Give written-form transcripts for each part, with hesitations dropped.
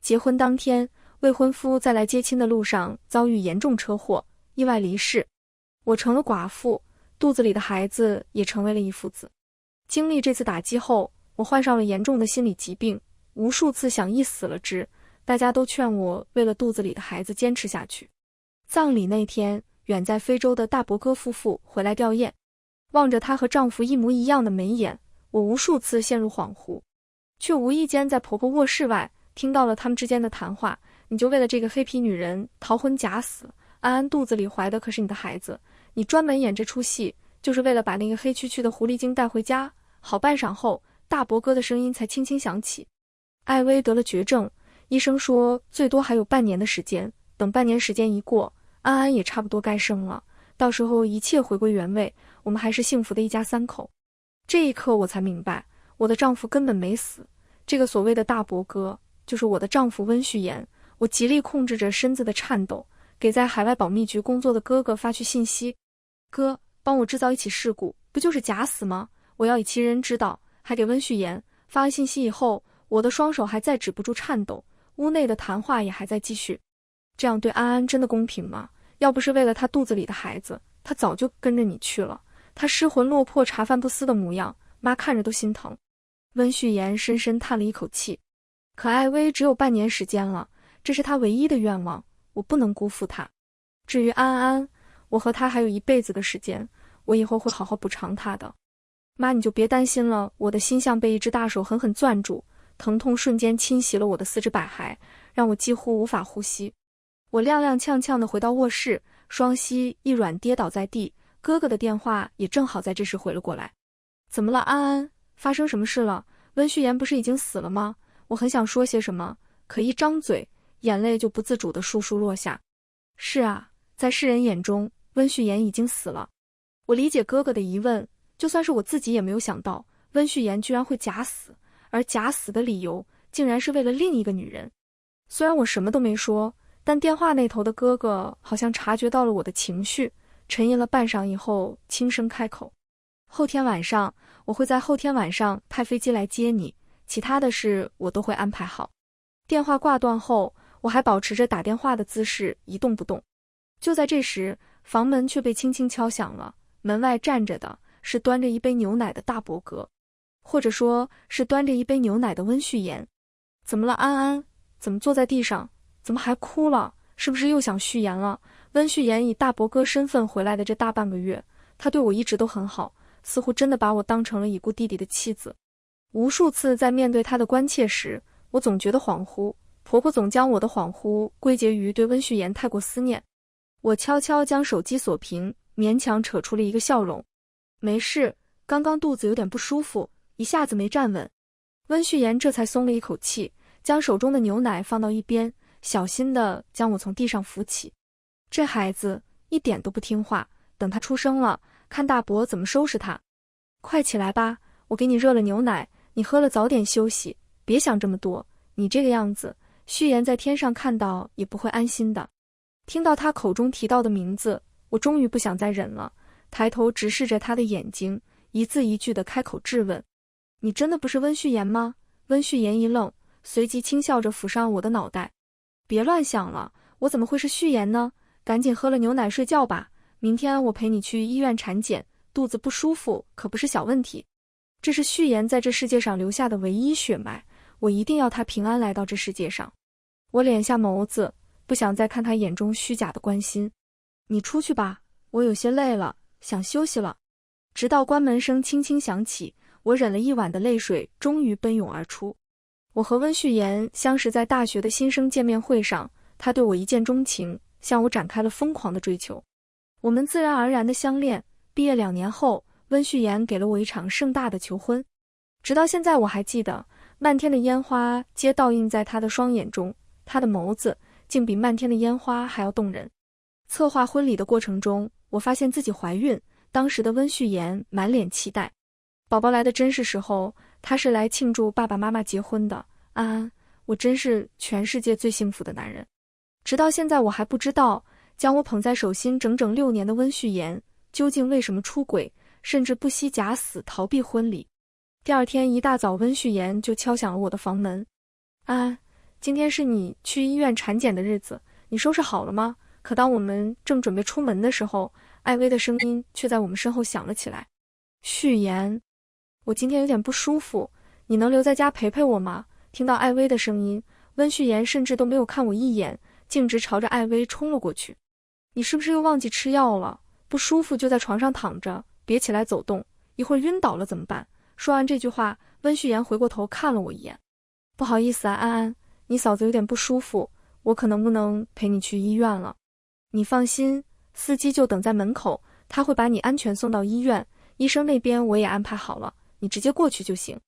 结婚当天，未婚夫在来接亲的路上遭遇严重车祸，意外离世。我成了寡妇，肚子里的孩子也成为了一父子。经历这次打击后，我患上了严重的心理疾病，无数次想一死了之，大家都劝我为了肚子里的孩子坚持下去。葬礼那天，远在非洲的大伯哥夫妇回来吊唁，望着他和丈夫一模一样的眉眼，我无数次陷入恍惚，却无意间在婆婆卧室外听到了他们之间的谈话。你就为了这个黑皮女人逃婚假死，安安肚子里怀的可是你的孩子，你专门演这出戏，就是为了把那个黑黢黢的狐狸精带回家。好半晌后，大伯哥的声音才轻轻响起，艾薇得了绝症，医生说最多还有半年的时间，等半年时间一过，安安也差不多该生了，到时候一切回归原位，我们还是幸福的一家三口。这一刻我才明白，我的丈夫根本没死，这个所谓的大伯哥就是我的丈夫温旭言。我极力控制着身子的颤抖，给在海外保密局工作的哥哥发去信息：哥，帮我制造一起事故，不就是假死吗？我要以其人之道。还给温旭言发完信息以后，我的双手还在止不住颤抖，屋内的谈话也还在继续。这样对安安真的公平吗？要不是为了他肚子里的孩子，他早就跟着你去了。他失魂落魄茶饭不思的模样，妈看着都心疼。温旭言深深叹了一口气，可艾薇只有半年时间了，这是他唯一的愿望，我不能辜负他。至于安安，我和他还有一辈子的时间，我以后会好好补偿他的。妈，你就别担心了。我的心像被一只大手狠狠攥住，疼痛瞬间侵袭了我的四肢百骸，让我几乎无法呼吸。我踉踉跄跄地回到卧室，双膝一软跌倒在地，哥哥的电话也正好在这时回了过来。怎么了，安安？发生什么事了？温旭言不是已经死了吗？我很想说些什么，可一张嘴，眼泪就不自主地簌簌落下。是啊，在世人眼中，温旭言已经死了。我理解哥哥的疑问，就算是我自己也没有想到，温旭言居然会假死，而假死的理由竟然是为了另一个女人。虽然我什么都没说，但电话那头的哥哥好像察觉到了我的情绪，沉吟了半晌以后，轻声开口：后天晚上，我会在后天晚上派飞机来接你，其他的事我都会安排好。电话挂断后，我还保持着打电话的姿势，一动不动。就在这时，房门却被轻轻敲响了，门外站着的是端着一杯牛奶的大伯哥，或者说是端着一杯牛奶的温旭言。怎么了，安安？怎么坐在地上？怎么还哭了？是不是又想续言了？温旭言以大伯哥身份回来的这大半个月，他对我一直都很好，似乎真的把我当成了已故弟弟的妻子。无数次在面对他的关切时，我总觉得恍惚，婆婆总将我的恍惚归结于对温旭言太过思念。我悄悄将手机锁屏，勉强扯出了一个笑容。没事，刚刚肚子有点不舒服，一下子没站稳。温旭言这才松了一口气，将手中的牛奶放到一边，小心地将我从地上扶起。这孩子一点都不听话，等他出生了，看大伯怎么收拾他。快起来吧，我给你热了牛奶，你喝了早点休息，别想这么多，你这个样子，旭言在天上看到也不会安心的。听到他口中提到的名字，我终于不想再忍了，抬头直视着他的眼睛，一字一句地开口质问：你真的不是温旭言吗？温旭言一愣，随即轻笑着抚上我的脑袋：别乱想了，我怎么会是旭言呢？赶紧喝了牛奶睡觉吧，明天我陪你去医院产检，肚子不舒服可不是小问题。这是旭言在这世界上留下的唯一血脉，我一定要他平安来到这世界上。我敛下眸子，不想再看他眼中虚假的关心。你出去吧，我有些累了，想休息了。直到关门声轻轻响起，我忍了一晚的泪水终于奔涌而出。我和温旭言相识在大学的新生见面会上，他对我一见钟情，向我展开了疯狂的追求。我们自然而然的相恋，毕业2年后，温旭言给了我一场盛大的求婚。直到现在我还记得，漫天的烟花皆倒映在他的双眼中，他的眸子竟比漫天的烟花还要动人。策划婚礼的过程中，我发现自己怀孕，当时的温旭言满脸期待。宝宝来的真是时候，他是来庆祝爸爸妈妈结婚的。安安，我真是全世界最幸福的男人。直到现在我还不知道，将我捧在手心整整6年的温旭言究竟为什么出轨，甚至不惜假死逃避婚礼。第二天一大早，温旭言就敲响了我的房门。安安，今天是你去医院产检的日子，你收拾好了吗？可当我们正准备出门的时候，艾薇的声音却在我们身后响了起来。序言：我今天有点不舒服，你能留在家陪陪我吗？听到艾薇的声音，温序言甚至都没有看我一眼，径直朝着艾薇冲了过去。你是不是又忘记吃药了？不舒服就在床上躺着，别起来走动，一会儿晕倒了怎么办？说完这句话，温序言回过头看了我一眼。不好意思啊，安安，你嫂子有点不舒服，我可能不能陪你去医院了。你放心，司机就等在门口，他会把你安全送到医院，医生那边我也安排好了，你直接过去就行。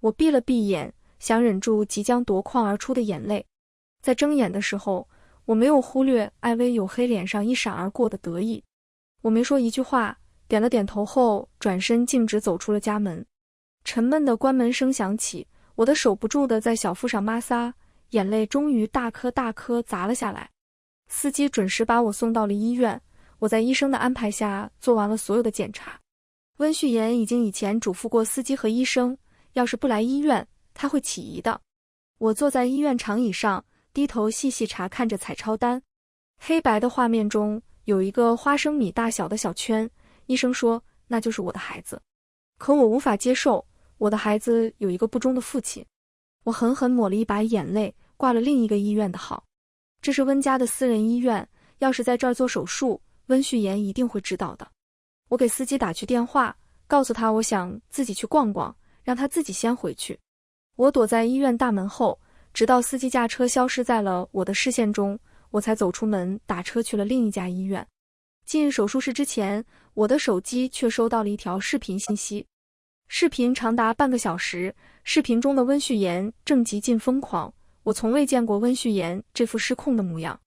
我闭了闭眼，想忍住即将夺眶而出的眼泪。在睁眼的时候，我没有忽略艾薇黝黑脸上一闪而过的得意。我没说一句话，点了点头后，转身径直走出了家门。沉闷的关门声响起，我的手不住地在小腹上摩挲，眼泪终于大颗大颗砸了下来。司机准时把我送到了医院，我在医生的安排下做完了所有的检查。温序言已经以前嘱咐过司机和医生，要是不来医院，他会起疑的。我坐在医院长椅上，低头细细查看着彩超单。黑白的画面中有一个花生米大小的小圈，医生说那就是我的孩子。可我无法接受，我的孩子有一个不忠的父亲。我狠狠抹了一把眼泪，挂了另一个医院的号。这是温家的私人医院，要是在这儿做手术，温序言一定会知道的。我给司机打去电话，告诉他我想自己去逛逛，让他自己先回去。我躲在医院大门后，直到司机驾车消失在了我的视线中，我才走出门，打车去了另一家医院。进手术室之前，我的手机却收到了一条视频信息。视频长达半个小时，视频中的温序言正极尽疯狂，我从未见过温序言这副失控的模样。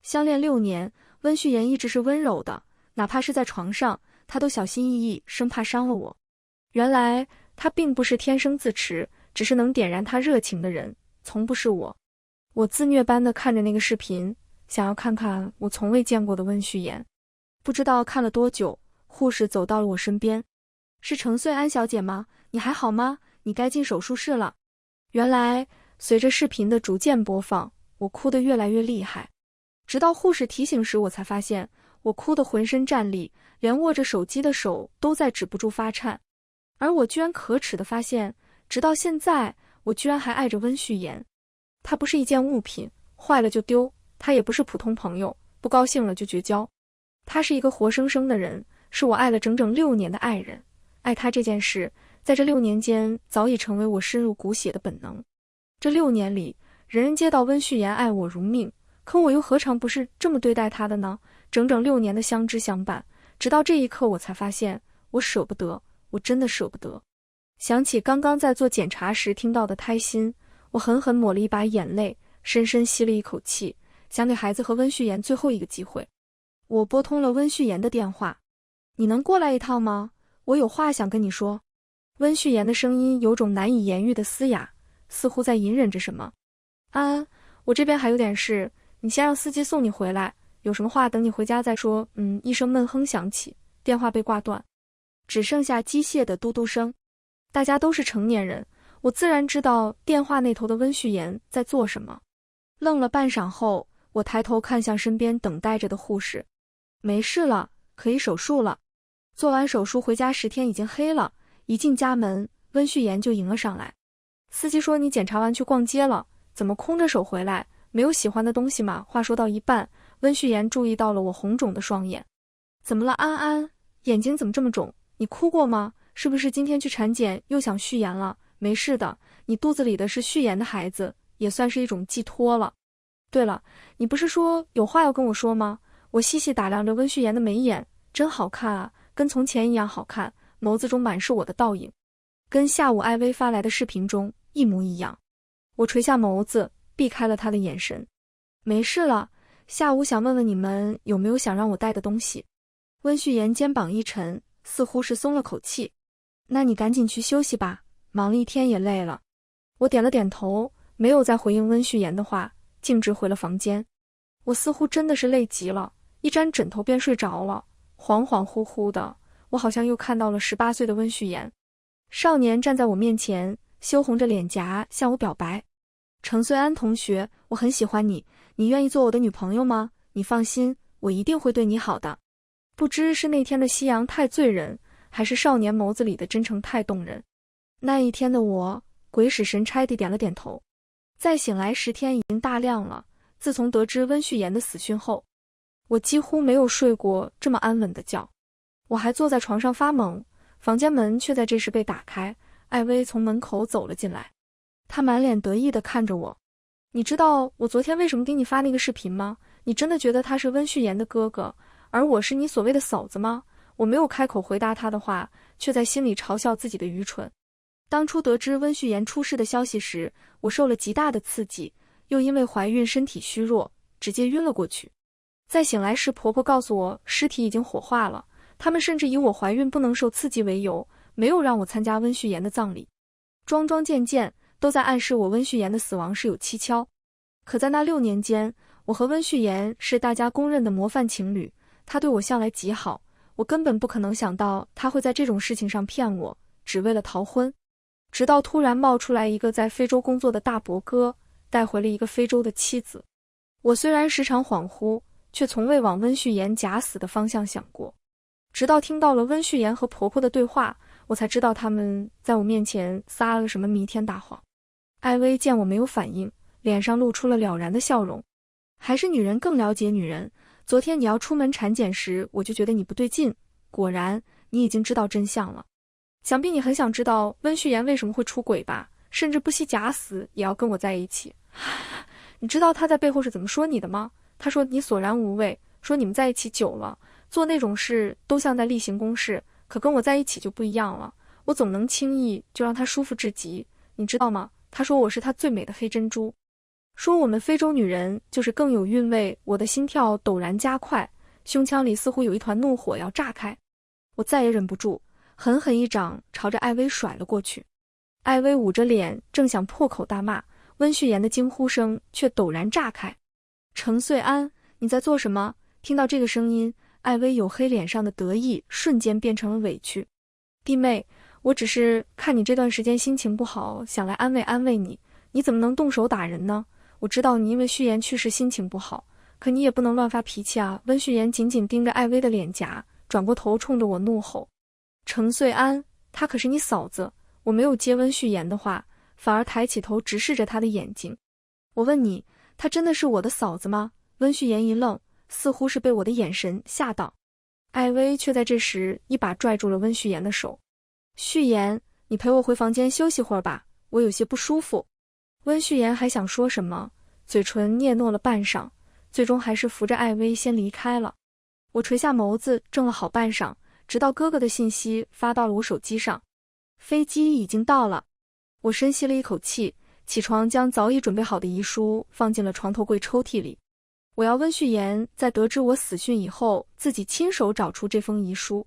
相恋6年，温序言一直是温柔的，哪怕是在床上，他都小心翼翼，生怕伤了我。原来他并不是天生自持，只是能点燃他热情的人，从不是我。我自虐般地看着那个视频，想要看看我从未见过的温序言。不知道看了多久，护士走到了我身边。是程穗安小姐吗？你还好吗？你该进手术室了。原来随着视频的逐渐播放，我哭得越来越厉害。直到护士提醒时，我才发现我哭得浑身战栗，连握着手机的手都在止不住发颤。而我居然可耻地发现，直到现在，我居然还爱着温序言。他不是一件物品，坏了就丢，他也不是普通朋友，不高兴了就绝交。他是一个活生生的人，是我爱了整整6年的爱人。爱他这件事，在这6年间早已成为我深入骨血的本能。这6年里，人人皆道温序言爱我如命，可我又何尝不是这么对待他的呢？整整6年的相知相伴，直到这一刻我才发现，我舍不得，我真的舍不得。想起刚刚在做检查时听到的胎心，我狠狠抹了一把眼泪，深深吸了一口气，想给孩子和温序言最后一个机会。我拨通了温序言的电话。你能过来一趟吗？我有话想跟你说。温序言的声音有种难以言喻的嘶哑，似乎在隐忍着什么。安安，我这边还有点事，你先让司机送你回来，有什么话等你回家再说。一声闷哼响起，电话被挂断，只剩下机械的嘟嘟声。大家都是成年人，我自然知道电话那头的温序言在做什么。愣了半晌后，我抬头看向身边等待着的护士。没事了，可以手术了。做完手术回家10天已经黑了，一进家门，温序言就迎了上来。司机说你检查完去逛街了，怎么空着手回来？没有喜欢的东西吗？话说到一半，温序言注意到了我红肿的双眼。怎么了，安安？眼睛怎么这么肿？你哭过吗？是不是今天去产检又想续言了？没事的，你肚子里的是续言的孩子，也算是一种寄托了。对了，你不是说有话要跟我说吗？我细细打量着温序言的眉眼，真好看啊，跟从前一样好看，眸子中满是我的倒影，跟下午艾薇发来的视频中一模一样。我垂下眸子，避开了他的眼神。没事了，下午想问问你们有没有想让我带的东西。温序言肩膀一沉，似乎是松了口气。那你赶紧去休息吧，忙了一天也累了。我点了点头，没有再回应温序言的话，径直回了房间。我似乎真的是累极了，一沾枕头便睡着了，恍恍惚惚的，我好像又看到了18岁的温序言。少年站在我面前，羞红着脸颊向我表白。程穗安同学，我很喜欢你，你愿意做我的女朋友吗？你放心，我一定会对你好的。不知是那天的夕阳太醉人，还是少年眸子里的真诚太动人。那一天的我，鬼使神差地点了点头。再醒来时，天已经大亮了。自从得知温旭言的死讯后，我几乎没有睡过这么安稳的觉。我还坐在床上发懵，房间门却在这时被打开，艾薇从门口走了进来。她满脸得意地看着我。你知道我昨天为什么给你发那个视频吗？你真的觉得他是温旭言的哥哥，而我是你所谓的嫂子吗？我没有开口回答他的话，却在心里嘲笑自己的愚蠢。当初得知温旭言出事的消息时，我受了极大的刺激，又因为怀孕身体虚弱，直接晕了过去。再醒来时，婆婆告诉我尸体已经火化了，他们甚至以我怀孕不能受刺激为由，没有让我参加温旭言的葬礼。桩桩件件都在暗示我温旭言的死亡是有蹊跷。可在那6年间，我和温旭言是大家公认的模范情侣，他对我向来极好，我根本不可能想到他会在这种事情上骗我，只为了逃婚。直到突然冒出来一个在非洲工作的大伯哥，带回了一个非洲的妻子。我虽然时常恍惚，却从未往温旭言假死的方向想过。直到听到了温旭言和婆婆的对话，我才知道他们在我面前撒了什么弥天大谎。艾薇见我没有反应，脸上露出了了然的笑容。还是女人更了解女人，昨天你要出门产检时，我就觉得你不对劲，果然你已经知道真相了。想必你很想知道温旭言为什么会出轨吧，甚至不惜假死也要跟我在一起。你知道他在背后是怎么说你的吗？他说你索然无味，说你们在一起久了，做那种事都像在例行公事，可跟我在一起就不一样了，我总能轻易就让他舒服至极，你知道吗？他说我是他最美的黑珍珠，说我们非洲女人就是更有韵味。我的心跳陡然加快，胸腔里似乎有一团怒火要炸开。我再也忍不住，狠狠一掌朝着艾薇甩了过去。艾薇捂着脸正想破口大骂，温旭言的惊呼声却陡然炸开。程穗安，你在做什么？听到这个声音，艾薇黝黑脸上的得意瞬间变成了委屈。弟妹，我只是看你这段时间心情不好，想来安慰安慰你，你怎么能动手打人呢？我知道你因为旭言去世心情不好，可你也不能乱发脾气啊。温旭言紧紧盯着艾薇的脸颊，转过头冲着我怒吼。程穗安，她可是你嫂子。我没有接温旭言的话，反而抬起头直视着他的眼睛。我问你，她真的是我的嫂子吗？温旭言一愣，似乎是被我的眼神吓到。艾薇却在这时一把拽住了温旭言的手。旭言，你陪我回房间休息会儿吧，我有些不舒服。温旭言还想说什么，嘴唇嗫嚅了半晌，最终还是扶着艾薇先离开了。我垂下眸子怔了好半晌，直到哥哥的信息发到了我手机上。飞机已经到了。我深吸了一口气，起床将早已准备好的遗书放进了床头柜抽屉里。我要温旭言在得知我死讯以后，自己亲手找出这封遗书。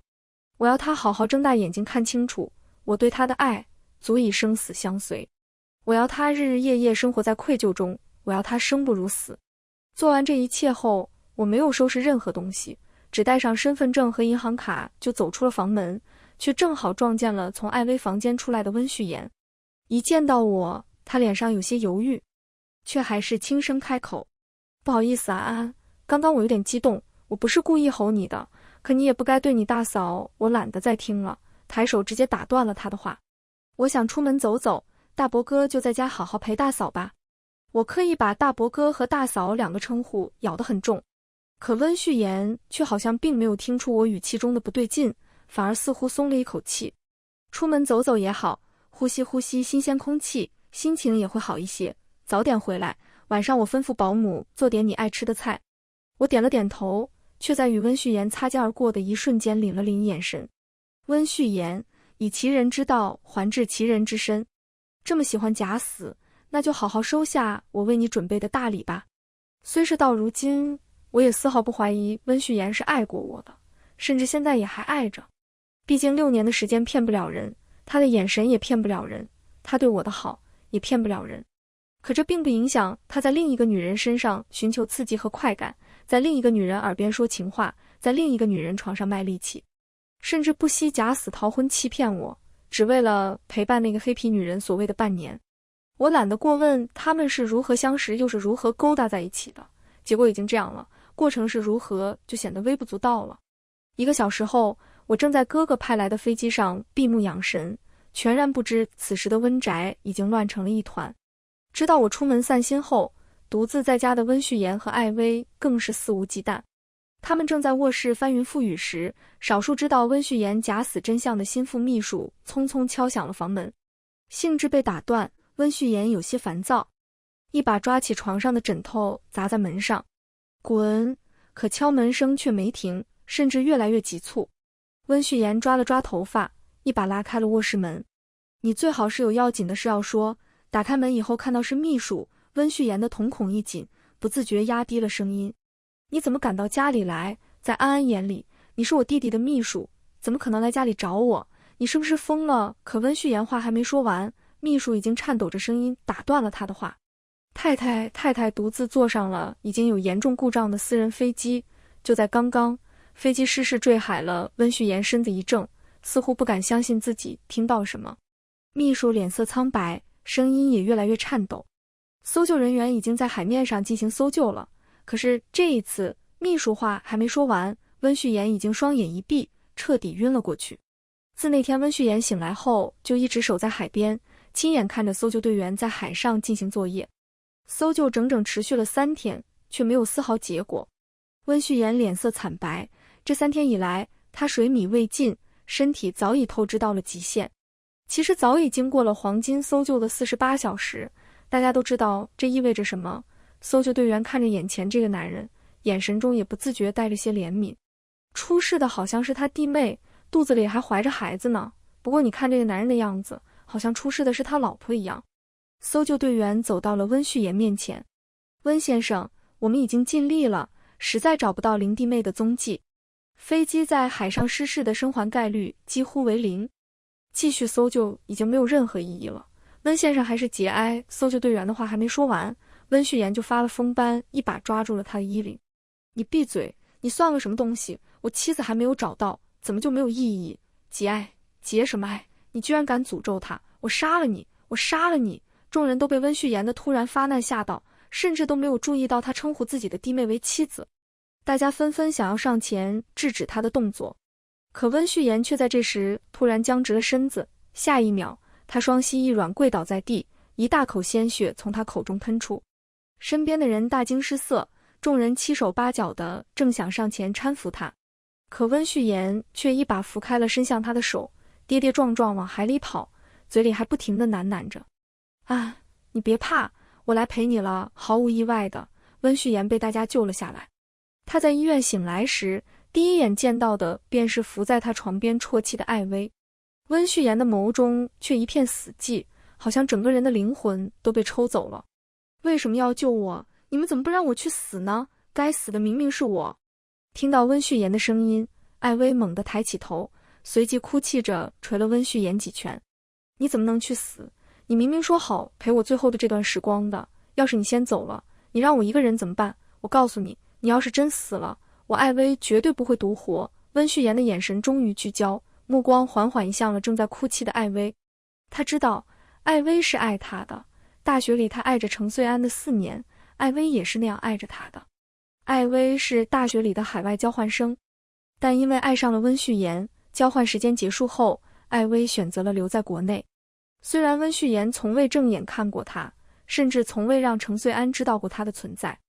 我要他好好睁大眼睛看清楚，我对他的爱足以生死相随。我要他日日夜夜生活在愧疚中，我要他生不如死。做完这一切后，我没有收拾任何东西，只带上身份证和银行卡就走出了房门，却正好撞见了从艾薇房间出来的温旭言。一见到我，他脸上有些犹豫，却还是轻声开口：不好意思啊，安，刚刚我有点激动，我不是故意吼你的，可你也不该对你大嫂，我懒得再听了。抬手直接打断了他的话。我想出门走走，大伯哥就在家好好陪大嫂吧。我刻意把大伯哥和大嫂两个称呼咬得很重，可温旭言却好像并没有听出我语气中的不对劲，反而似乎松了一口气。出门走走也好，呼吸呼吸新鲜空气，心情也会好一些。早点回来，晚上我吩咐保姆做点你爱吃的菜。我点了点头，却在与温旭言擦肩而过的一瞬间凛了凛眼神。温旭言，以其人之道还治其人之身，这么喜欢假死，那就好好收下我为你准备的大礼吧。虽是到如今，我也丝毫不怀疑温旭言是爱过我的，甚至现在也还爱着。毕竟6年的时间骗不了人，他的眼神也骗不了人，他对我的好也骗不了人。可这并不影响他在另一个女人身上寻求刺激和快感，在另一个女人耳边说情话，在另一个女人床上卖力气，甚至不惜假死逃婚欺骗我，只为了陪伴那个黑皮女人所谓的半年。我懒得过问他们是如何相识又是如何勾搭在一起的，结果已经这样了，过程是如何就显得微不足道了。1个小时后，我正在哥哥派来的飞机上闭目养神，全然不知此时的温宅已经乱成了一团。直到我出门散心后，独自在家的温旭妍和艾薇更是肆无忌惮。他们正在卧室翻云覆雨时，少数知道温旭妍假死真相的心腹秘书匆匆敲响了房门。兴致被打断，温旭妍有些烦躁，一把抓起床上的枕头砸在门上。滚！可敲门声却没停，甚至越来越急促。温旭妍抓了抓头发，一把拉开了卧室门。你最好是有要紧的事要说。打开门以后看到是秘书，温旭妍的瞳孔一紧，不自觉压低了声音。你怎么赶到家里来？在安安眼里，你是我弟弟的秘书，怎么可能来家里找我？你是不是疯了？可温旭妍话还没说完，秘书已经颤抖着声音打断了他的话。太太独自坐上了已经有严重故障的私人飞机。就在刚刚，飞机失事坠海了。温旭妍身子一怔，似乎不敢相信自己听到什么。秘书脸色苍白，声音也越来越颤抖。搜救人员已经在海面上进行搜救了，可是这一次秘书话还没说完，温旭妍已经双眼一闭，彻底晕了过去。自那天温旭妍醒来后，就一直守在海边，亲眼看着搜救队员在海上进行作业。搜救整整持续了3天，却没有丝毫结果。温旭妍脸色惨白，这3天以来，她水米未进，身体早已透支到了极限。其实早已经过了黄金搜救的48小时，大家都知道这意味着什么。搜救队员看着眼前这个男人，眼神中也不自觉带着些怜悯。出事的好像是他弟妹，肚子里还怀着孩子呢。不过你看这个男人的样子，好像出事的是他老婆一样。搜救队员走到了温旭妍面前。温先生，我们已经尽力了，实在找不到林弟妹的踪迹。飞机在海上失事的生还概率几乎为0，继续搜救已经没有任何意义了。温先生还是节哀。搜救队员的话还没说完，温旭妍就发了疯般一把抓住了他的衣领。你闭嘴，你算个什么东西？我妻子还没有找到，怎么就没有意义？节哀？节什么哀？你居然敢诅咒他！我杀了你！我杀了你！众人都被温旭妍的突然发难吓到，甚至都没有注意到他称呼自己的弟妹为妻子。大家纷纷想要上前制止他的动作，可温旭妍却在这时突然僵直了身子，下一秒他双膝一软跪倒在地，一大口鲜血从他口中喷出。身边的人大惊失色，众人七手八脚的正想上前搀扶他，可温旭妍却一把扶开了伸向他的手，跌跌撞撞往海里跑，嘴里还不停地喃喃着：啊，你别怕，我来陪你了。毫无意外的，温旭妍被大家救了下来。他在医院醒来时，第一眼见到的便是伏在他床边啜泣的艾薇。温旭妍的眸中却一片死寂，好像整个人的灵魂都被抽走了。为什么要救我？你们怎么不让我去死呢？该死的明明是我！听到温旭妍的声音，艾薇猛地抬起头，随即哭泣着捶了温旭妍几拳。你怎么能去死？你明明说好陪我最后的这段时光的，要是你先走了，你让我一个人怎么办？我告诉你，你要是真死了，我艾薇绝对不会独活。温旭妍的眼神终于聚焦，目光缓缓移向了正在哭泣的艾薇。他知道艾薇是爱他的，大学里他爱着程穗安的4年，艾薇也是那样爱着他的。艾薇是大学里的海外交换生，但因为爱上了温旭妍，交换时间结束后，艾薇选择了留在国内。虽然温旭妍从未正眼看过他，甚至从未让程穗安知道过他的存在，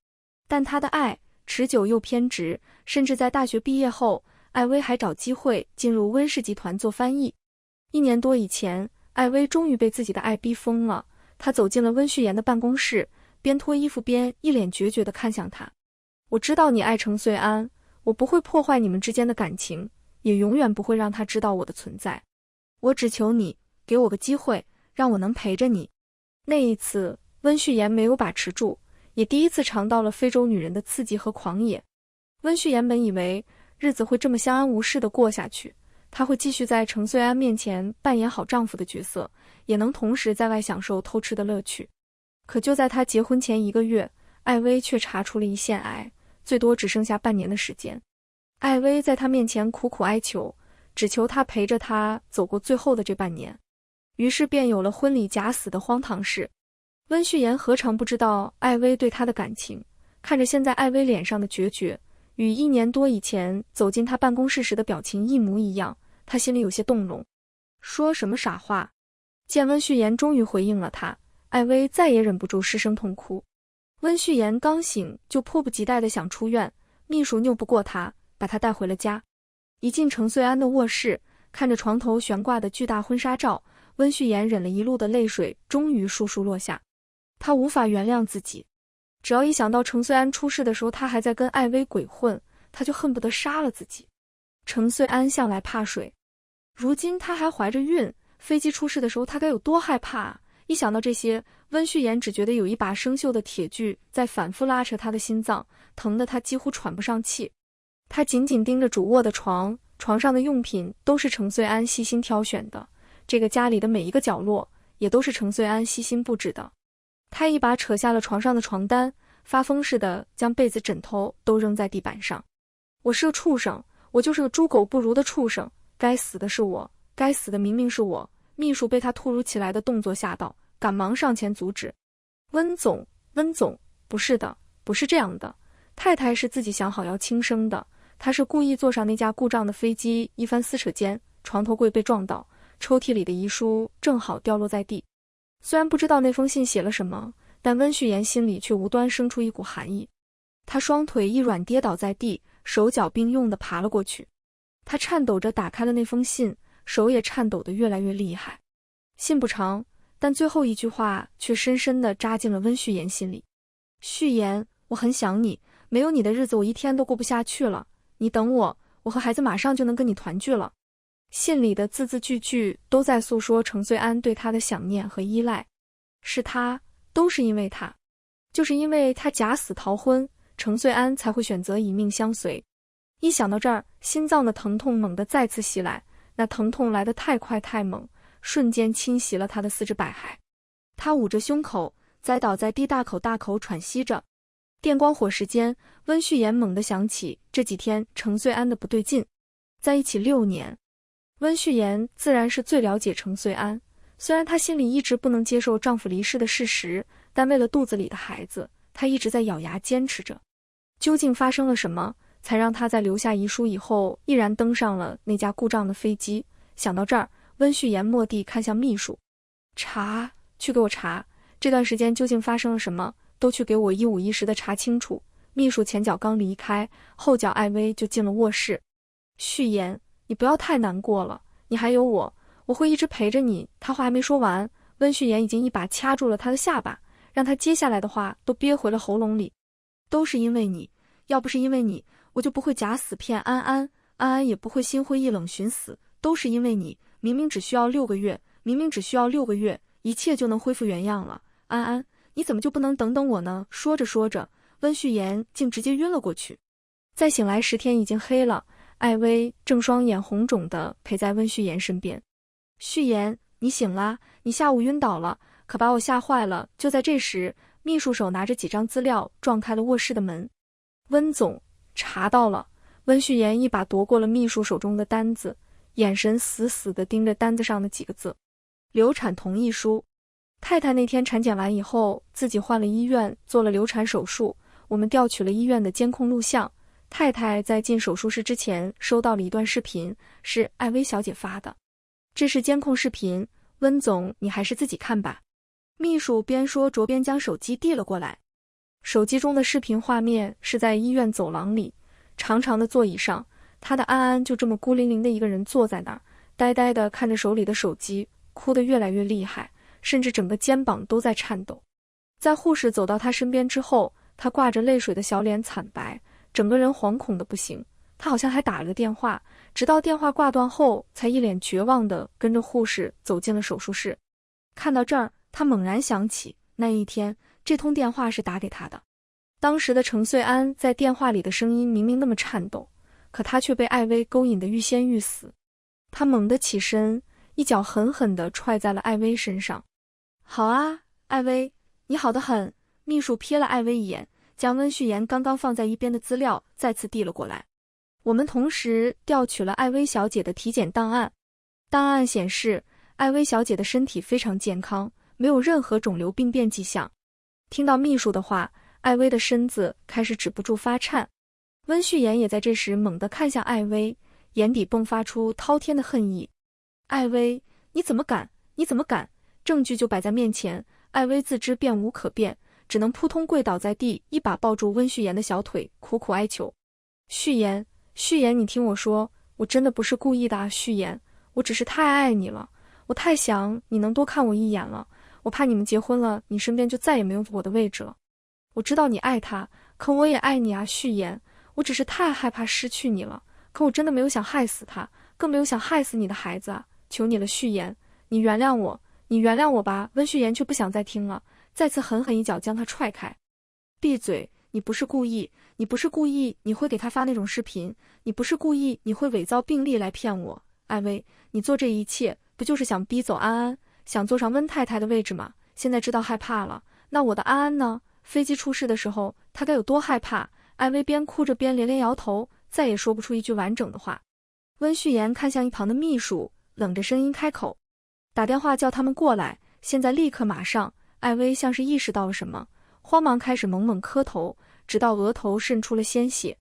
但他的爱持久又偏执，甚至在大学毕业后，艾薇还找机会进入温氏集团做翻译。1年多以前，艾薇终于被自己的爱逼疯了，她走进了温旭妍的办公室，边脱衣服边一脸决绝地看向他。我知道你爱程穗安，我不会破坏你们之间的感情，也永远不会让他知道我的存在。我只求你给我个机会，让我能陪着你。那一次，温旭妍没有把持住，也第一次尝到了非洲女人的刺激和狂野。温旭妍本以为日子会这么相安无事地过下去，她会继续在程穗安面前扮演好丈夫的角色，也能同时在外享受偷吃的乐趣。可就在她结婚前1个月，艾薇却查出了胰腺癌，最多只剩下半年的时间。艾薇在她面前苦苦哀求，只求他陪着她走过最后的这半年。于是便有了婚礼假死的荒唐事。温旭言何尝不知道艾薇对他的感情，看着现在艾薇脸上的决绝，与1年多以前走进他办公室时的表情一模一样，他心里有些动容。说什么傻话？见温旭言终于回应了他，艾薇再也忍不住失声痛哭。温旭言刚醒就迫不及待地想出院，秘书拗不过他，把他带回了家。一进程穗安的卧室，看着床头悬挂的巨大婚纱照，温旭言忍了一路的泪水终于簌簌落下。他无法原谅自己，只要一想到程穗安出事的时候他还在跟艾薇鬼混，他就恨不得杀了自己。程穗安向来怕水，如今她还怀着孕，飞机出事的时候他该有多害怕啊！一想到这些，温旭言只觉得有一把生锈的铁锯在反复拉扯他的心脏，疼得他几乎喘不上气。他紧紧盯着主卧的床，床上的用品都是程穗安细心挑选的，这个家里的每一个角落也都是程穗安细心布置的。他一把扯下了床上的床单，发疯似的将被子枕头都扔在地板上。我是个畜生，我就是个猪狗不如的畜生，该死的是我，该死的明明是我。秘书被他突如其来的动作吓到，赶忙上前阻止。温总，不是的，不是这样的，太太是自己想好要轻生的，她是故意坐上那架故障的飞机，一番撕扯间，床头柜被撞倒，抽屉里的遗书正好掉落在地。虽然不知道那封信写了什么，但温旭言心里却无端生出一股寒意。他双腿一软跌倒在地，手脚并用地爬了过去。他颤抖着打开了那封信，手也颤抖得越来越厉害。信不长，但最后一句话却深深地扎进了温旭言心里。旭言，我很想你，没有你的日子我一天都过不下去了，你等我，我和孩子马上就能跟你团聚了。信里的字字句句都在诉说程穗安对他的想念和依赖，是他，都是因为他，就是因为他假死逃婚，程穗安才会选择以命相随。一想到这儿，心脏的疼痛猛地再次袭来，那疼痛来得太快太猛，瞬间侵袭了他的四肢百骸。他捂着胸口，栽倒在地，大口大口喘息着。电光火石间，温旭言猛地想起这几天程穗安的不对劲。在一起6年，温旭言自然是最了解程穗安，虽然她心里一直不能接受丈夫离世的事实，但为了肚子里的孩子，她一直在咬牙坚持着。究竟发生了什么，才让她在留下遗书以后毅然登上了那架故障的飞机？想到这儿，温旭言蓦地看向秘书，查，去给我查，这段时间究竟发生了什么，都去给我一五一十的查清楚。秘书前脚刚离开，后脚艾薇就进了卧室。旭言，你不要太难过了，你还有我，我会一直陪着你。他话还没说完，温旭言已经一把掐住了他的下巴，让他接下来的话都憋回了喉咙里。都是因为你，要不是因为你，我就不会假死骗安安，安安也不会心灰意冷寻死。都是因为你，明明只需要6个月，一切就能恢复原样了。安安，你怎么就不能等等我呢？说着说着，温旭言竟直接晕了过去。再醒来时天已经黑了，艾薇正双眼红肿地陪在温旭言身边。旭言，你醒啦，你下午晕倒了，可把我吓坏了。就在这时，秘书手拿着几张资料撞开了卧室的门。温总，查到了。温旭言一把夺过了秘书手中的单子，眼神死死地盯着单子上的几个字：流产同意书。太太那天产检完以后，自己换了医院做了流产手术，我们调取了医院的监控录像。太太在进手术室之前收到了一段视频，是艾薇小姐发的。这是监控视频，温总你还是自己看吧。秘书边说着边将手机递了过来。手机中的视频画面是在医院走廊里，长长的座椅上，他的安安就这么孤零零的一个人坐在那儿，呆呆地看着手里的手机，哭得越来越厉害，甚至整个肩膀都在颤抖。在护士走到他身边之后，他挂着泪水的小脸惨白，整个人惶恐的不行。他好像还打了个电话，直到电话挂断后，才一脸绝望地跟着护士走进了手术室。看到这儿，他猛然想起那一天这通电话是打给他的。当时的程穗安在电话里的声音明明那么颤抖，可他却被艾薇勾引得欲仙欲死。他猛地起身，一脚狠狠地踹在了艾薇身上。好啊，艾薇，你好得很。秘书瞥了艾薇一眼，将温旭言刚刚放在一边的资料再次递了过来。我们同时调取了艾薇小姐的体检档案，档案显示艾薇小姐的身体非常健康，没有任何肿瘤病变迹象。听到秘书的话，艾薇的身子开始止不住发颤。温旭言也在这时猛地看向艾薇，眼底迸发出滔天的恨意。艾薇，你怎么敢？你怎么敢？证据就摆在面前。艾薇自知变无可变，只能扑通跪倒在地，一把抱住温旭言的小腿，苦苦哀求：旭言，旭言，你听我说，我真的不是故意的啊，旭言，我只是太爱你了，我太想你能多看我一眼了，我怕你们结婚了，你身边就再也没有我的位置了。我知道你爱他，可我也爱你啊，旭言，我只是太害怕失去你了，可我真的没有想害死他，更没有想害死你的孩子啊，求你了，旭言，你原谅我，你原谅我吧。温旭言却不想再听了，再次狠狠一脚将他踹开。闭嘴，你不是故意，你不是故意，你会给他发那种视频，你不是故意，你会伪造病历来骗我。艾薇，你做这一切不就是想逼走安安，想坐上温太太的位置吗？现在知道害怕了，那我的安安呢？飞机出事的时候他该有多害怕？艾薇边哭着边连连摇头，再也说不出一句完整的话。温旭言看向一旁的秘书，冷着声音开口：打电话叫他们过来，现在立刻马上。艾薇像是意识到了什么，慌忙开始猛猛磕头，直到额头渗出了鲜血。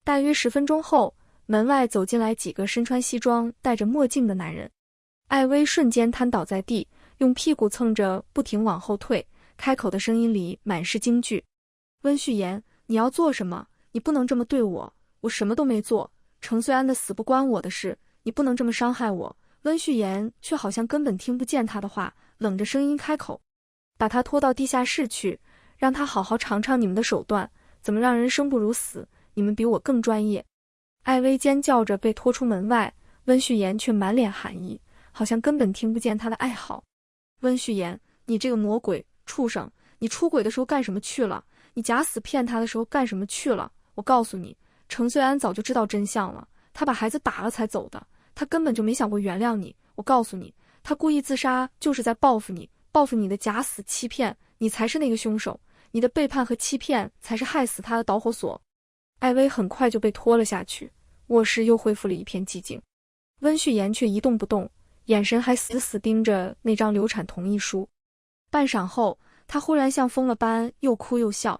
大约10分钟后，门外走进来几个身穿西装戴着墨镜的男人。艾薇瞬间瘫倒在地，用屁股蹭着不停往后退，开口的声音里满是惊惧：温旭言，你要做什么？你不能这么对我，我什么都没做，程穗安的死不关我的事，你不能这么伤害我。温旭言却好像根本听不见他的话，冷着声音开口：把他拖到地下室去，让他好好尝尝你们的手段，怎么让人生不如死，你们比我更专业。艾薇尖叫着被拖出门外，温旭言却满脸寒意，好像根本听不见他的哀嚎。温旭言，你这个魔鬼畜生，你出轨的时候干什么去了？你假死骗他的时候干什么去了？我告诉你，程穗安早就知道真相了，他把孩子打了才走的，他根本就没想过原谅你。我告诉你，他故意自杀就是在报复你，报复你的假死欺骗，你才是那个凶手，你的背叛和欺骗才是害死他的导火索。艾薇很快就被拖了下去，卧室又恢复了一片寂静。温旭言却一动不动，眼神还死死盯着那张流产同意书。半晌后，他忽然像疯了般又哭又笑。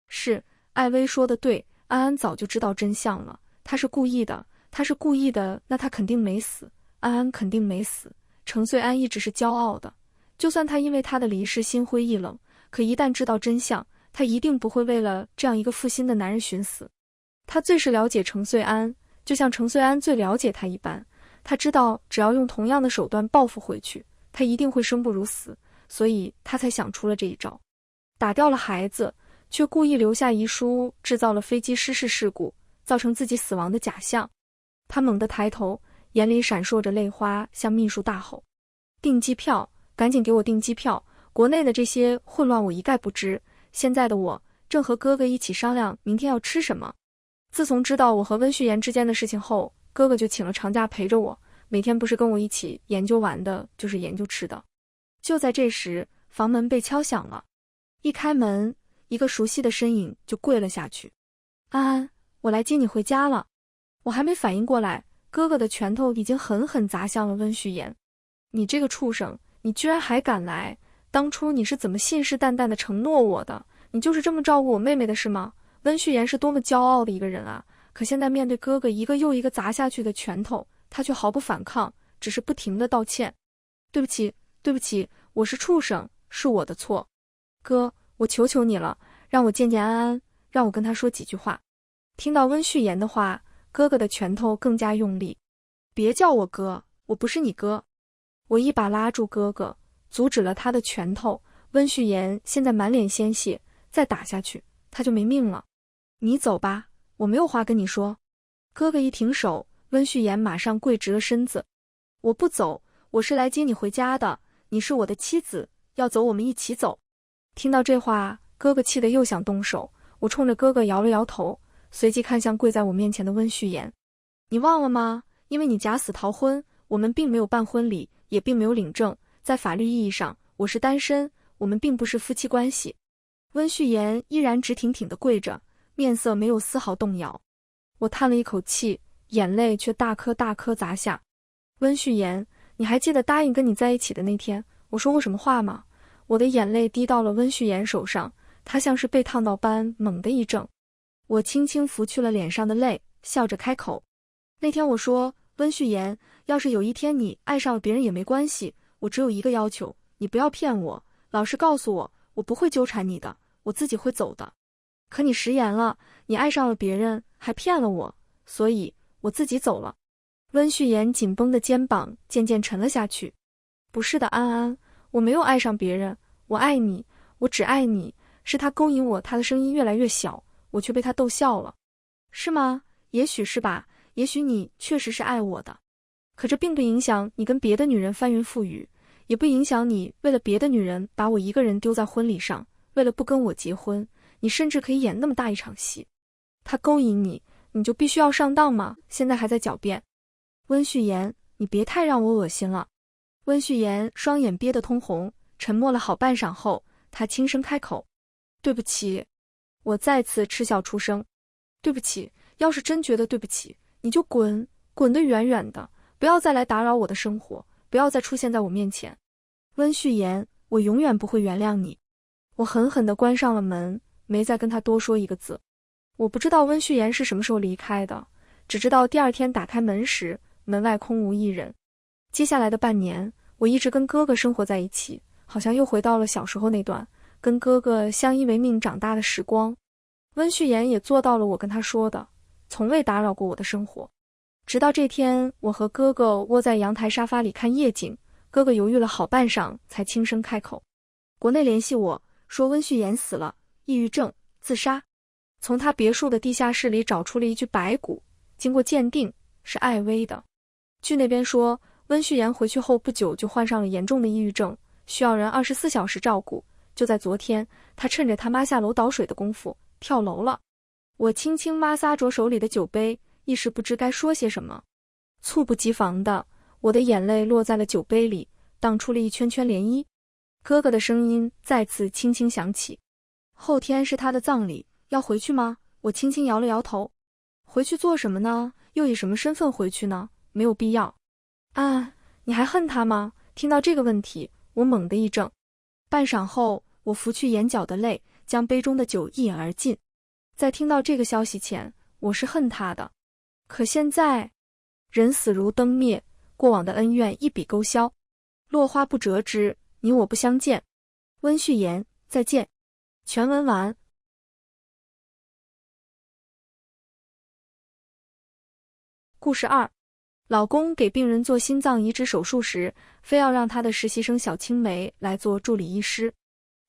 是，艾薇说的对，安安早就知道真相了，他是故意的，他是故意的，那他肯定没死，安安肯定没死。程穗安一直是骄傲的，就算他因为他的离世心灰意冷，可一旦知道真相，他一定不会为了这样一个负心的男人寻死。他最是了解程穗安，就像程穗安最了解他一般，他知道只要用同样的手段报复回去，他一定会生不如死，所以他才想出了这一招，打掉了孩子，却故意留下遗书，制造了飞机失事事故，造成自己死亡的假象。他猛地抬头，眼里闪烁着泪花，向秘书大吼：订机票，赶紧给我订机票，国内的这些混乱我一概不知，现在的我正和哥哥一起商量明天要吃什么。自从知道我和温旭言之间的事情后，哥哥就请了长假陪着我，每天不是跟我一起研究玩的，就是研究吃的。就在这时，房门被敲响了，一开门，一个熟悉的身影就跪了下去：安安，我来接你回家了。我还没反应过来，哥哥的拳头已经狠狠砸向了温旭言。你这个畜生，你居然还敢来！当初你是怎么信誓旦旦地承诺我的？你就是这么照顾我妹妹的是吗？温旭言是多么骄傲的一个人啊！可现在面对哥哥一个又一个砸下去的拳头，他却毫不反抗，只是不停地道歉：对不起，对不起，我是畜生，是我的错。哥，我求求你了，让我见见安安，让我跟他说几句话。听到温旭言的话，哥哥的拳头更加用力。别叫我哥，我不是你哥。我一把拉住哥哥，阻止了他的拳头。温旭言现在满脸鲜血，再打下去他就没命了。你走吧，我没有话跟你说。哥哥一停手，温旭言马上跪直了身子。我不走，我是来接你回家的，你是我的妻子，要走我们一起走。听到这话，哥哥气得又想动手，我冲着哥哥摇了摇头，随即看向跪在我面前的温旭言：你忘了吗？因为你假死逃婚，我们并没有办婚礼，也并没有领证，在法律意义上我是单身，我们并不是夫妻关系。温旭言依然直挺挺地跪着，面色没有丝毫动摇。我叹了一口气，眼泪却大颗大颗砸下。温旭言，你还记得答应跟你在一起的那天我说过什么话吗？我的眼泪滴到了温旭言手上，他像是被烫到般猛地一怔。我轻轻拂去了脸上的泪，笑着开口。那天我说，温旭言，要是有一天你爱上了别人也没关系，我只有一个要求，你不要骗我，老实告诉我，我不会纠缠你的，我自己会走的。可你食言了，你爱上了别人，还骗了我，所以我自己走了。温旭言紧绷的肩膀渐渐沉了下去。不是的，安安，我没有爱上别人，我爱你，我只爱你。是他勾引我，他的声音越来越小，我却被他逗笑了。是吗？也许是吧，也许你确实是爱我的。可这并不影响你跟别的女人翻云覆雨，也不影响你为了别的女人把我一个人丢在婚礼上，为了不跟我结婚，你甚至可以演那么大一场戏。他勾引你，你就必须要上当吗？现在还在狡辩。温旭言，你别太让我恶心了。温旭言双眼憋得通红，沉默了好半晌后，他轻声开口：对不起。我再次嗤笑出声。对不起，要是真觉得对不起，你就滚，滚得远远的，不要再来打扰我的生活，不要再出现在我面前。温旭言，我永远不会原谅你。我狠狠地关上了门，没再跟他多说一个字。我不知道温旭言是什么时候离开的，只知道第二天打开门时，门外空无一人。接下来的半年，我一直跟哥哥生活在一起，好像又回到了小时候那段跟哥哥相依为命长大的时光。温旭言也做到了我跟他说的，从未打扰过我的生活。直到这天，我和哥哥窝在阳台沙发里看夜景，哥哥犹豫了好半晌，才轻声开口：国内联系我说温旭言死了，抑郁症，自杀。从他别墅的地下室里找出了一具白骨，经过鉴定是艾薇的。据那边说，温旭言回去后不久就患上了严重的抑郁症，需要人24小时照顾。就在昨天，他趁着他妈下楼倒水的功夫跳楼了。我轻轻摩挲着手里的酒杯，一时不知该说些什么。猝不及防的，我的眼泪落在了酒杯里，荡出了一圈圈涟漪。哥哥的声音再次轻轻响起：后天是他的葬礼，要回去吗？我轻轻摇了摇头。回去做什么呢？又以什么身份回去呢？没有必要。啊，你还恨他吗？听到这个问题，我猛地一怔。半晌后，我拂去眼角的泪，将杯中的酒一饮而尽。在听到这个消息前，我是恨他的。可现在，人死如灯灭，过往的恩怨一笔勾销，落花不折枝，你我不相见。温旭言，再见。全文完。故事2。老公给病人做心脏移植手术时，非要让他的实习生小青梅来做助理医师，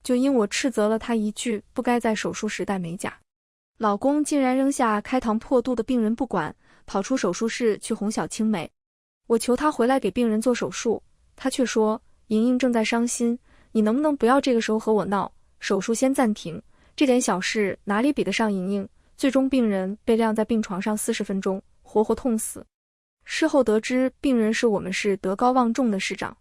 就因我斥责了他一句不该在手术时戴美甲。老公竟然扔下开膛破肚的病人不管，跑出手术室去哄小青梅。我求他回来给病人做手术，他却说莹莹正在伤心，你能不能不要这个时候和我闹，手术先暂停。这点小事哪里比得上莹莹？最终病人被晾在病床上40分钟，活活痛死。事后得知，病人是我们市德高望重的市长。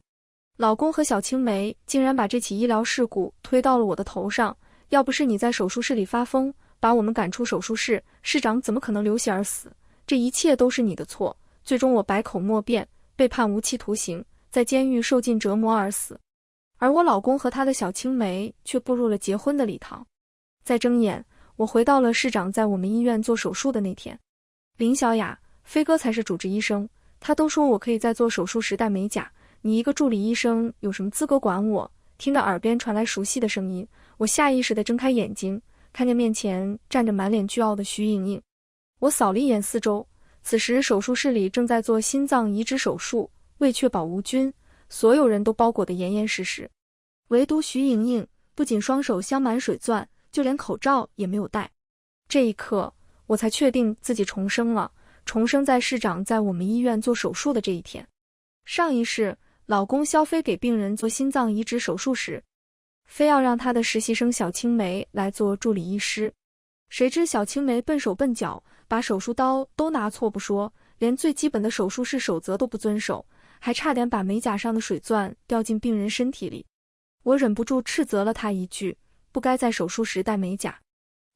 老公和小青梅竟然把这起医疗事故推到了我的头上，要不是你在手术室里发疯，把我们赶出手术室，市长怎么可能流血而死？这一切都是你的错。最终我百口莫辩，被判无期徒刑，在监狱受尽折磨而死。而我老公和他的小青梅却步入了结婚的礼堂。在睁眼，我回到了市长在我们医院做手术的那天。林小雅，飞哥才是主治医生，他都说我可以在做手术时戴美甲，你一个助理医生有什么资格管我？听着耳边传来熟悉的声音，我下意识地睁开眼睛，看见面前站着满脸倨傲的徐莹莹。我扫了一眼四周，此时手术室里正在做心脏移植手术，为确保无菌，所有人都包裹得严严实实，唯独徐莹莹不仅双手镶满水钻，就连口罩也没有戴。这一刻，我才确定自己重生了，重生在市长在我们医院做手术的这一天。上一世，老公肖飞给病人做心脏移植手术时，非要让他的实习生小青梅来做助理医师。谁知小青梅笨手笨脚，把手术刀都拿错不说，连最基本的手术室守则都不遵守，还差点把美甲上的水钻掉进病人身体里。我忍不住斥责了他一句，不该在手术时戴美甲。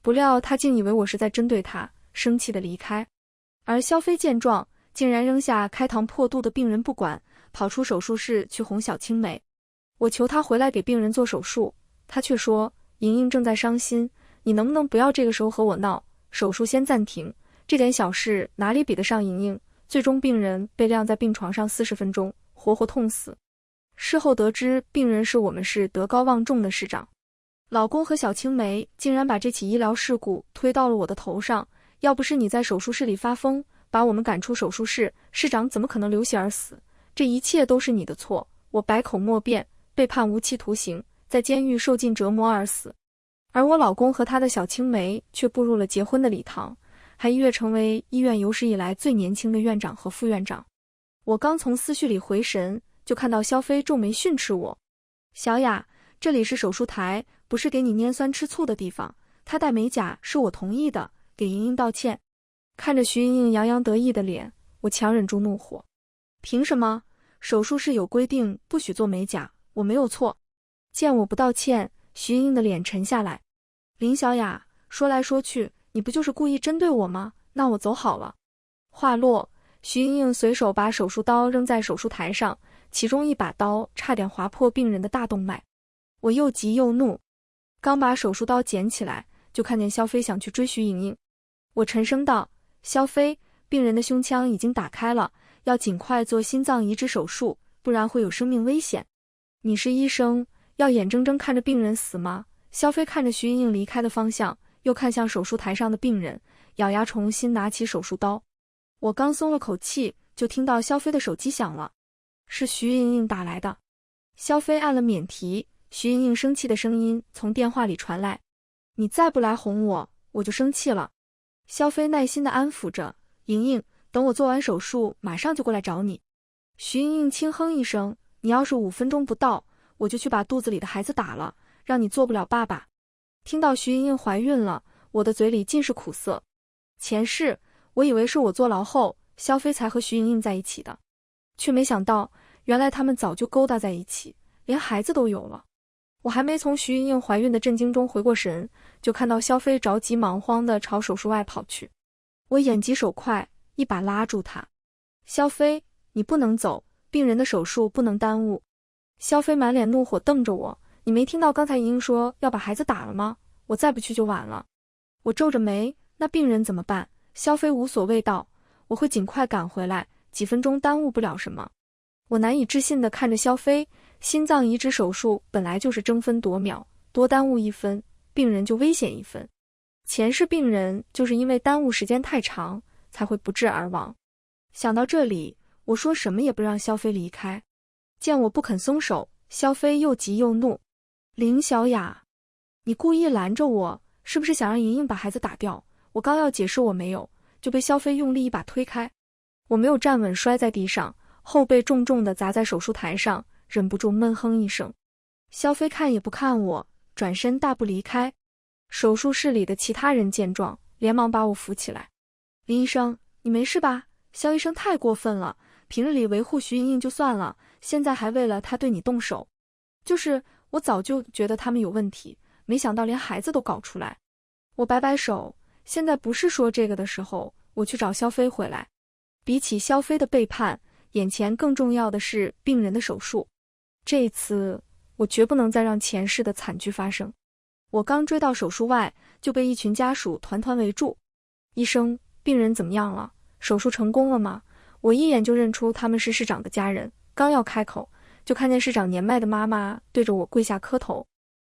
不料他竟以为我是在针对他，生气地离开。而肖飞见状，竟然扔下开膛破肚的病人不管，跑出手术室去哄小青梅。我求他回来给病人做手术，他却说莹莹正在伤心，你能不能不要这个时候和我闹，手术先暂停，这点小事哪里比得上莹莹。最终病人被晾在病床上40分钟，活活痛死。事后得知病人是我们市德高望重的市长，老公和小青梅竟然把这起医疗事故推到了我的头上，要不是你在手术室里发疯，把我们赶出手术室，市长怎么可能流血而死？这一切都是你的错，我百口莫辩，被判无期徒刑，在监狱受尽折磨而死。而我老公和他的小青梅却步入了结婚的礼堂，还一跃成为医院有史以来最年轻的院长和副院长。我刚从思绪里回神，就看到肖飞皱眉训斥我：小雅，这里是手术台，不是给你拈酸吃醋的地方，他戴美甲是我同意的，给莹莹道歉。看着徐莹莹洋洋得意的脸，我强忍住怒火。凭什么？手术室有规定不许做美甲，我没有错。见我不道歉，徐莹莹的脸沉下来。林小雅，说来说去，你不就是故意针对我吗？那我走好了。话落，徐莹莹随手把手术刀扔在手术台上，其中一把刀差点划破病人的大动脉。我又急又怒，刚把手术刀捡起来，就看见肖飞想去追徐莹莹。我沉声道：肖飞，病人的胸腔已经打开了，要尽快做心脏移植手术，不然会有生命危险。你是医生，要眼睁睁看着病人死吗？肖飞看着徐莹莹离开的方向，又看向手术台上的病人，咬牙重新拿起手术刀。我刚松了口气，就听到肖飞的手机响了，是徐莹莹打来的。肖飞按了免提，徐莹莹生气的声音从电话里传来：你再不来哄我，我就生气了。肖飞耐心地安抚着：莹莹，等我做完手术，马上就过来找你。徐莹莹轻哼一声：你要是5分钟不到，我就去把肚子里的孩子打了，让你做不了爸爸。听到徐莹莹怀孕了，我的嘴里尽是苦涩。前世我以为是我坐牢后，肖飞才和徐莹莹在一起的，却没想到原来他们早就勾搭在一起，连孩子都有了。我还没从徐莹莹怀孕的震惊中回过神，就看到肖飞着急忙慌地朝手术外跑去。我眼疾手快，一把拉住他：肖飞，你不能走，病人的手术不能耽误。肖飞满脸怒火瞪着我：你没听到刚才莹莹说要把孩子打了吗？我再不去就晚了。我皱着眉：那病人怎么办？肖飞无所谓道：我会尽快赶回来，几分钟耽误不了什么。我难以置信地看着肖飞，心脏移植手术本来就是争分夺秒，多耽误1分，病人就危险1分。前世病人就是因为耽误时间太长，才会不治而亡。想到这里，我说什么也不让肖飞离开。见我不肯松手，肖飞又急又怒：林小雅，你故意拦着我，是不是想让莹莹把孩子打掉？我刚要解释我没有，就被肖飞用力一把推开。我没有站稳，摔在地上，后背重重地砸在手术台上，忍不住闷哼一声。肖飞看也不看我，转身大步离开。手术室里的其他人见状，连忙把我扶起来：林医生，你没事吧？肖医生太过分了，平日里维护徐莹莹就算了，现在还为了她对你动手。就是我早就觉得他们有问题，没想到连孩子都搞出来。我摆摆手，现在不是说这个的时候，我去找肖飞回来。比起肖飞的背叛，眼前更重要的是病人的手术。这一次，我绝不能再让前世的惨剧发生。我刚追到手术外，就被一群家属团团围住。医生，病人怎么样了？手术成功了吗？我一眼就认出他们是市长的家人，刚要开口，就看见市长年迈的妈妈对着我跪下磕头：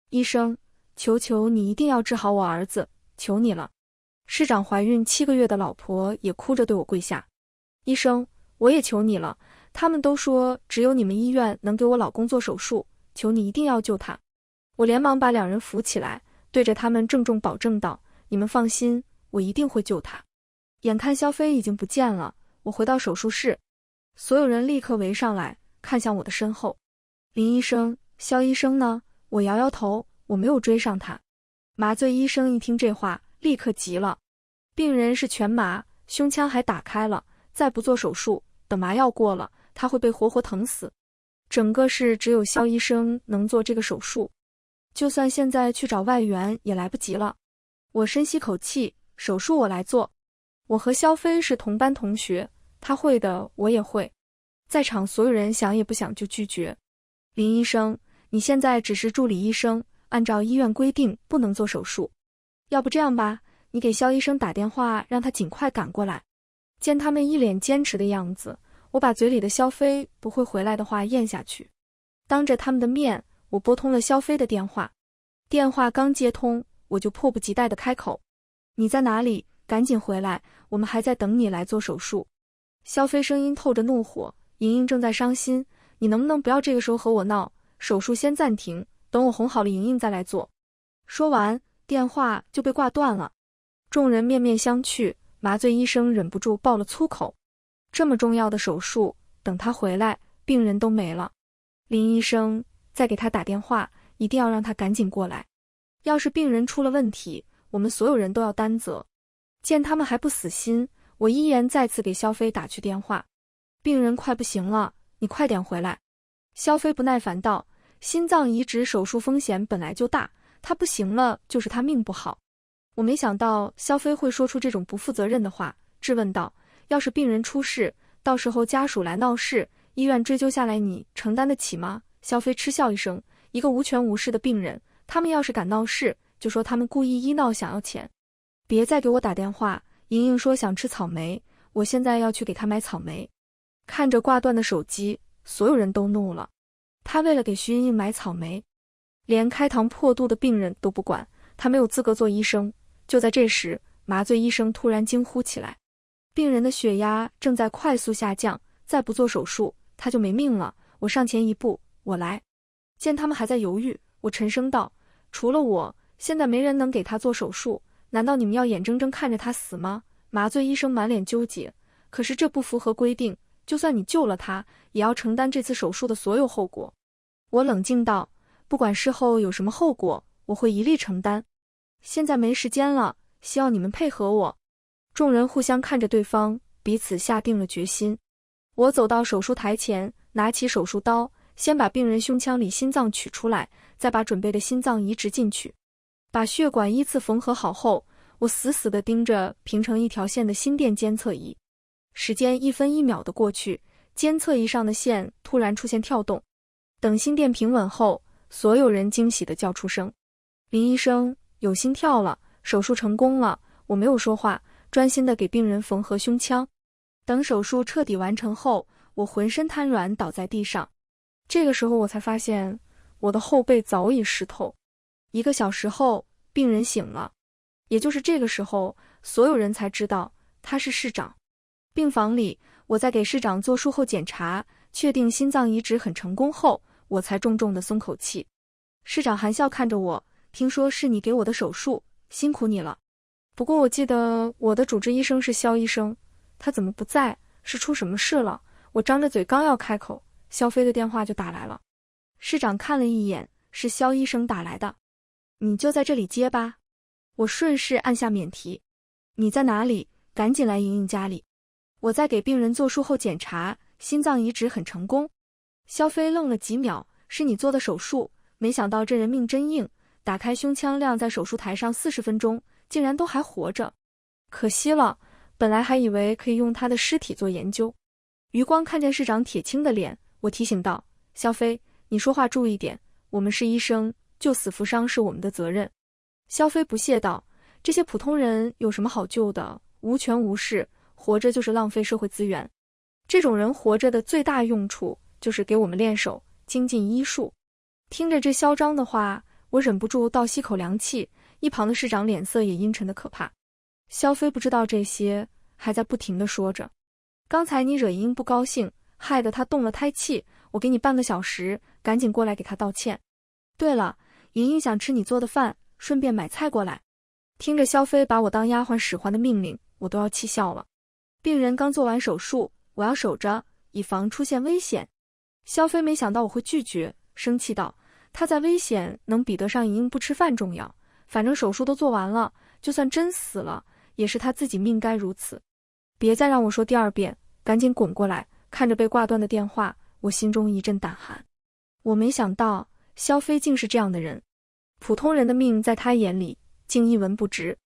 医生，求求你一定要治好我儿子，求你了。市长怀孕7个月的老婆也哭着对我跪下：医生，我也求你了，他们都说只有你们医院能给我老公做手术，求你一定要救他。我连忙把2人扶起来，对着他们郑重保证道：你们放心，我一定会救他。眼看肖飞已经不见了，我回到手术室，所有人立刻围上来，看向我的身后。林医生，肖医生呢？我摇摇头，我没有追上他。麻醉医生一听这话，立刻急了：病人是全麻，胸腔还打开了，再不做手术，等麻药过了，他会被活活疼死。整个市只有肖医生能做这个手术，就算现在去找外援也来不及了。我深吸口气，手术我来做。我和肖飞是同班同学，他会的我也会。在场所有人想也不想就拒绝：林医生，你现在只是助理医生，按照医院规定不能做手术。要不这样吧，你给肖医生打电话，让他尽快赶过来。”见他们一脸坚持的样子，我把嘴里的肖飞不会回来的话咽下去。当着他们的面，我拨通了肖飞的电话。电话刚接通，我就迫不及待地开口：“你在哪里？赶紧回来，我们还在等你来做手术。”肖飞声音透着怒火：“莹莹正在伤心，你能不能不要这个时候和我闹？手术先暂停，等我哄好了莹莹再来做。”说完，电话就被挂断了。众人面面相觑，麻醉医生忍不住爆了粗口：“这么重要的手术，等他回来，病人都没了。林医生，再给他打电话，一定要让他赶紧过来。要是病人出了问题，我们所有人都要担责。”见他们还不死心，我依言再次给肖飞打去电话：“病人快不行了，你快点回来。”肖飞不耐烦道：“心脏移植手术风险本来就大，他不行了就是他命不好。”我没想到肖飞会说出这种不负责任的话，质问道：“要是病人出事，到时候家属来闹事，医院追究下来，你承担得起吗？”肖飞嗤笑一声：“一个无权无势的病人，他们要是敢闹事，就说他们故意医闹想要钱。别再给我打电话。莹莹说想吃草莓，我现在要去给她买草莓。”看着挂断的手机，所有人都怒了。他为了给徐莹莹买草莓，连开膛破肚的病人都不管，他没有资格做医生。就在这时，麻醉医生突然惊呼起来：“病人的血压正在快速下降，再不做手术，他就没命了。”我上前一步：“我来。”见他们还在犹豫，我沉声道：“除了我，现在没人能给他做手术，难道你们要眼睁睁看着他死吗？”麻醉医生满脸纠结：“可是这不符合规定，就算你救了他，也要承担这次手术的所有后果。”我冷静道：“不管事后有什么后果，我会一力承担。现在没时间了，希望你们配合我。”众人互相看着对方，彼此下定了决心。我走到手术台前，拿起手术刀，先把病人胸腔里心脏取出来，再把准备的心脏移植进去。把血管依次缝合好后，我死死地盯着平成一条线的心电监测仪。时间1分1秒的过去，监测仪上的线突然出现跳动。等心电平稳后，所有人惊喜地叫出声：“林医生，有心跳了，手术成功了！”我没有说话，专心地给病人缝合胸腔。等手术彻底完成后，我浑身瘫软倒在地上。这个时候我才发现，我的后背早已湿透。1个小时后，病人醒了。也就是这个时候，所有人才知道他是市长。病房里，我在给市长做术后检查，确定心脏移植很成功后，我才重重地松口气。市长含笑看着我：“听说是你给我的手术，辛苦你了。不过我记得我的主治医生是肖医生，他怎么不在？是出什么事了？”我张着嘴刚要开口，肖飞的电话就打来了。市长看了一眼，是肖医生打来的：“你就在这里接吧。”我顺势按下免提：“你在哪里？赶紧来莹莹家里。我在给病人做术后检查，心脏移植很成功。”肖飞愣了几秒：“是你做的手术？没想到这人命真硬，打开胸腔晾在手术台上40分钟，竟然都还活着。可惜了，本来还以为可以用他的尸体做研究。”余光看见市长铁青的脸，我提醒道：“肖飞，你说话注意点，我们是医生，救死扶伤是我们的责任。”肖飞不屑道：“这些普通人有什么好救的？无权无势，活着就是浪费社会资源。这种人活着的最大用处就是给我们练手，精进医术。”听着这嚣张的话，我忍不住倒吸口凉气，一旁的市长脸色也阴沉的可怕。肖飞不知道这些，还在不停地说着：“刚才你惹莹莹不高兴，害得她动了胎气，我给你半个小时，赶紧过来给她道歉。对了，莹莹想吃你做的饭，顺便买菜过来。”听着肖飞把我当丫鬟使唤的命令，我都要气笑了。病人刚做完手术，我要守着，以防出现危险。肖飞没想到我会拒绝，生气道：“他在危险能比得上莹莹不吃饭重要？反正手术都做完了，就算真死了，也是他自己命该如此。别再让我说第2遍，赶紧滚过来！”看着被挂断的电话，我心中一阵胆寒。我没想到肖飞竟是这样的人，普通人的命在他眼里竟一文不值。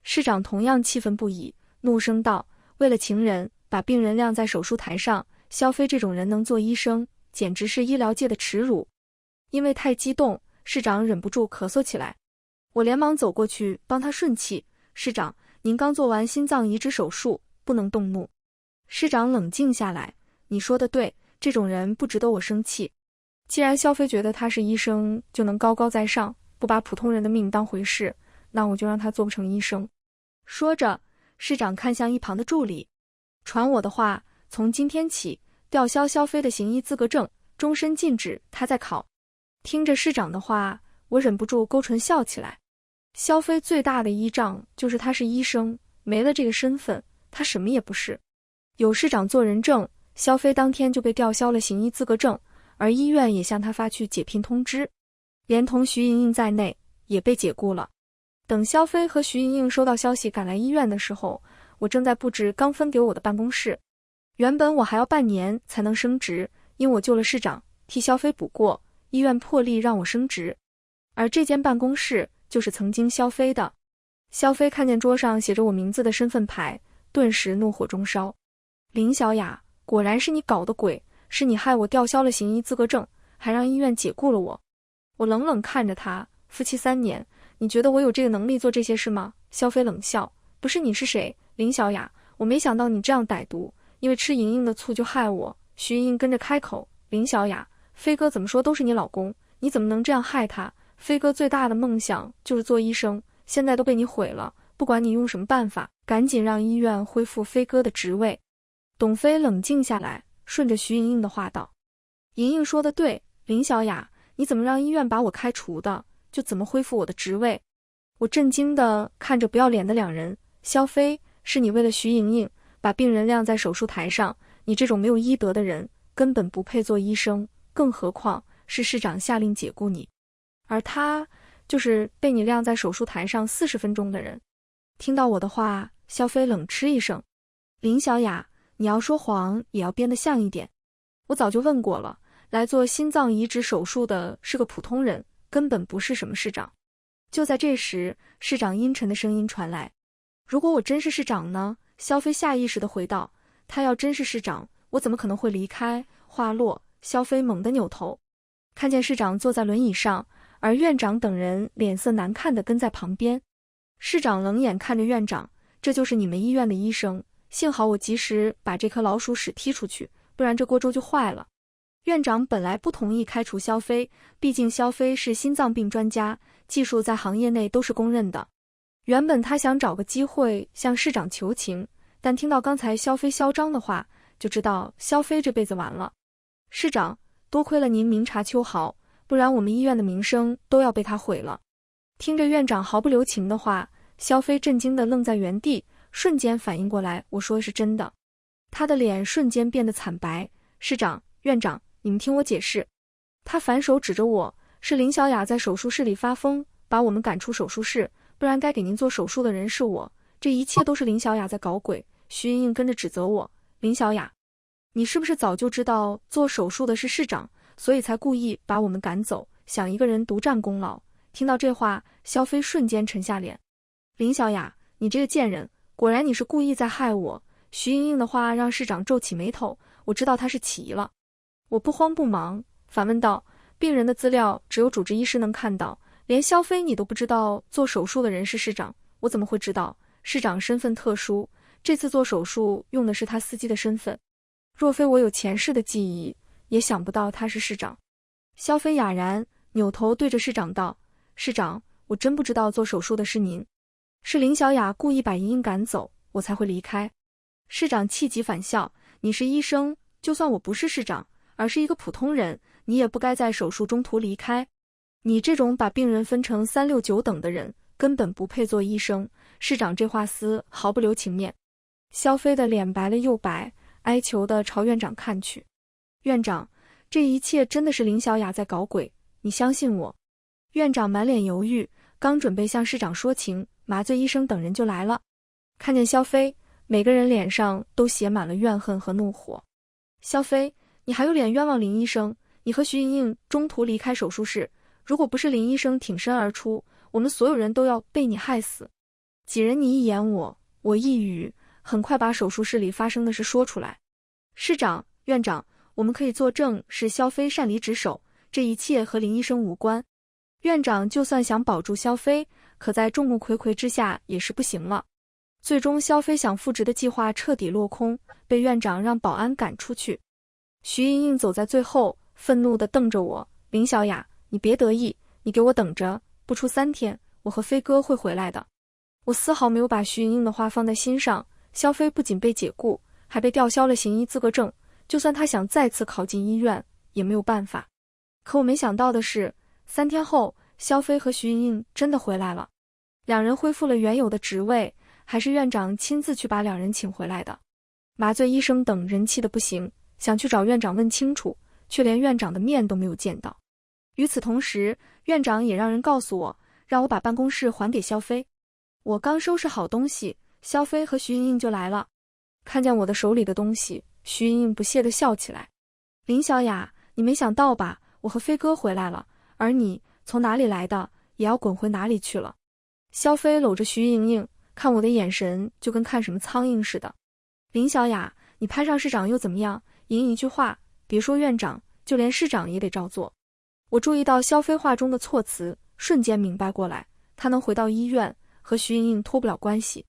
市长同样气愤不已，怒声道：“为了情人，把病人晾在手术台上，肖飞这种人能做医生，简直是医疗界的耻辱。”因为太激动，市长忍不住咳嗽起来。我连忙走过去帮他顺气。市长，您刚做完心脏移植手术，不能动怒。市长冷静下来，你说的对，这种人不值得我生气。既然萧飞觉得他是医生就能高高在上，不把普通人的命当回事，那我就让他做不成医生。说着，市长看向一旁的助理，传我的话，从今天起吊销萧飞的行医资格证，终身禁止他再考。听着市长的话，我忍不住勾唇笑起来。萧飞最大的依仗就是他是医生，没了这个身份，他什么也不是。有市长做人证，萧飞当天就被吊销了行医资格证，而医院也向他发去解聘通知，连同徐莹莹在内也被解雇了。等萧飞和徐莹莹收到消息赶来医院的时候，我正在布置刚分给我的办公室。原本我还要半年才能升职，因我救了市长，替萧飞补过，医院破例让我升职。而这间办公室就是曾经萧飞的。萧飞看见桌上写着我名字的身份牌，顿时怒火中烧。林小雅，果然是你搞的鬼，是你害我吊销了行医资格证，还让医院解雇了我。我冷冷看着他，夫妻3年，你觉得我有这个能力做这些事吗？萧飞冷笑，不是你是谁？林小雅，我没想到你这样歹毒，因为吃莹莹的醋就害我。徐莹莹跟着开口，林小雅，飞哥怎么说都是你老公，你怎么能这样害他？飞哥最大的梦想就是做医生，现在都被你毁了，不管你用什么办法，赶紧让医院恢复飞哥的职位。董飞冷静下来，顺着徐莹莹的话道，莹莹说的对，林小雅，你怎么让医院把我开除的，就怎么恢复我的职位。我震惊地看着不要脸的两人，萧飞，是你为了徐莹莹把病人晾在手术台上，你这种没有医德的人根本不配做医生，更何况是市长下令解雇你，而他就是被你晾在手术台上40分钟的人。听到我的话，萧飞冷嗤一声，林小雅，你要说谎也要编得像一点。我早就问过了，来做心脏移植手术的是个普通人，根本不是什么市长。就在这时，市长阴沉的声音传来，如果我真是市长呢？萧飞下意识地回道，他要真是市长，我怎么可能会离开？话落，萧飞猛地扭头，看见市长坐在轮椅上，而院长等人脸色难看地跟在旁边。市长冷眼看着院长，这就是你们医院的医生，幸好我及时把这颗老鼠屎踢出去，不然这锅粥就坏了。院长本来不同意开除萧飞，毕竟萧飞是心脏病专家，技术在行业内都是公认的。原本他想找个机会向市长求情，但听到刚才萧飞嚣张的话，就知道萧飞这辈子完了。市长，多亏了您明察秋毫，不然我们医院的名声都要被他毁了。听着院长毫不留情的话，萧飞震惊地愣在原地，瞬间反应过来我说的是真的。他的脸瞬间变得惨白，市长，院长，你们听我解释。他反手指着我，是林小雅在手术室里发疯，把我们赶出手术室，不然该给您做手术的人是我，这一切都是林小雅在搞鬼。徐莹莹跟着指责我，林小雅，你是不是早就知道做手术的是市长，所以才故意把我们赶走，想一个人独占功劳？听到这话，萧飞瞬间沉下脸，林小雅，你这个贱人，果然你是故意在害我。徐莹莹的话让市长皱起眉头，我知道他是起疑了。我不慌不忙反问道，病人的资料只有主治医师能看到，连萧飞你都不知道做手术的人是市长，我怎么会知道？市长身份特殊，这次做手术用的是他司机的身份，若非我有前世的记忆，也想不到他是市长。萧飞哑然扭头对着市长道，市长，我真不知道做手术的是您，是林小雅故意把莹莹赶走，我才会离开。市长气急反笑，你是医生，就算我不是市长，而是一个普通人，你也不该在手术中途离开。你这种把病人分成3、6、9等的人，根本不配做医生。市长这话丝毫不留情面。萧飞的脸白了又白，哀求地朝院长看去，院长，这一切真的是林小雅在搞鬼，你相信我。院长满脸犹豫，刚准备向市长说情，麻醉医生等人就来了。看见萧飞，每个人脸上都写满了怨恨和怒火。萧飞，你还有脸冤枉林医生？你和徐莹莹中途离开手术室，如果不是林医生挺身而出，我们所有人都要被你害死。几人你一言我一语，很快把手术室里发生的事说出来。市长，院长，我们可以作证是萧飞擅离职守，这一切和林医生无关。院长就算想保住萧飞，可在众目睽睽之下也是不行了。最终萧飞想复职的计划彻底落空，被院长让保安赶出去。徐莹莹走在最后，愤怒地瞪着我，林小雅，你别得意，你给我等着，不出3天，我和飞哥会回来的。我丝毫没有把徐莹莹的话放在心上，萧飞不仅被解雇，还被吊销了行医资格证，就算他想再次考进医院，也没有办法。可我没想到的是，3天后，萧飞和徐莹莹真的回来了，两人恢复了原有的职位，还是院长亲自去把两人请回来的。麻醉医生等人气的不行，想去找院长问清楚，却连院长的面都没有见到。与此同时，院长也让人告诉我，让我把办公室还给萧飞。我刚收拾好东西，萧飞和徐莹莹就来了。看见我的手里的东西，徐莹莹不屑地笑起来。林小雅，你没想到吧？我和飞哥回来了，而你从哪里来的，也要滚回哪里去了。萧飞搂着徐莹莹，看我的眼神就跟看什么苍蝇似的。林小雅，你攀上市长又怎么样？赢一句话，别说院长，就连市长也得照做。我注意到萧飞话中的措辞，瞬间明白过来，他能回到医院，和徐莹莹脱不了关系。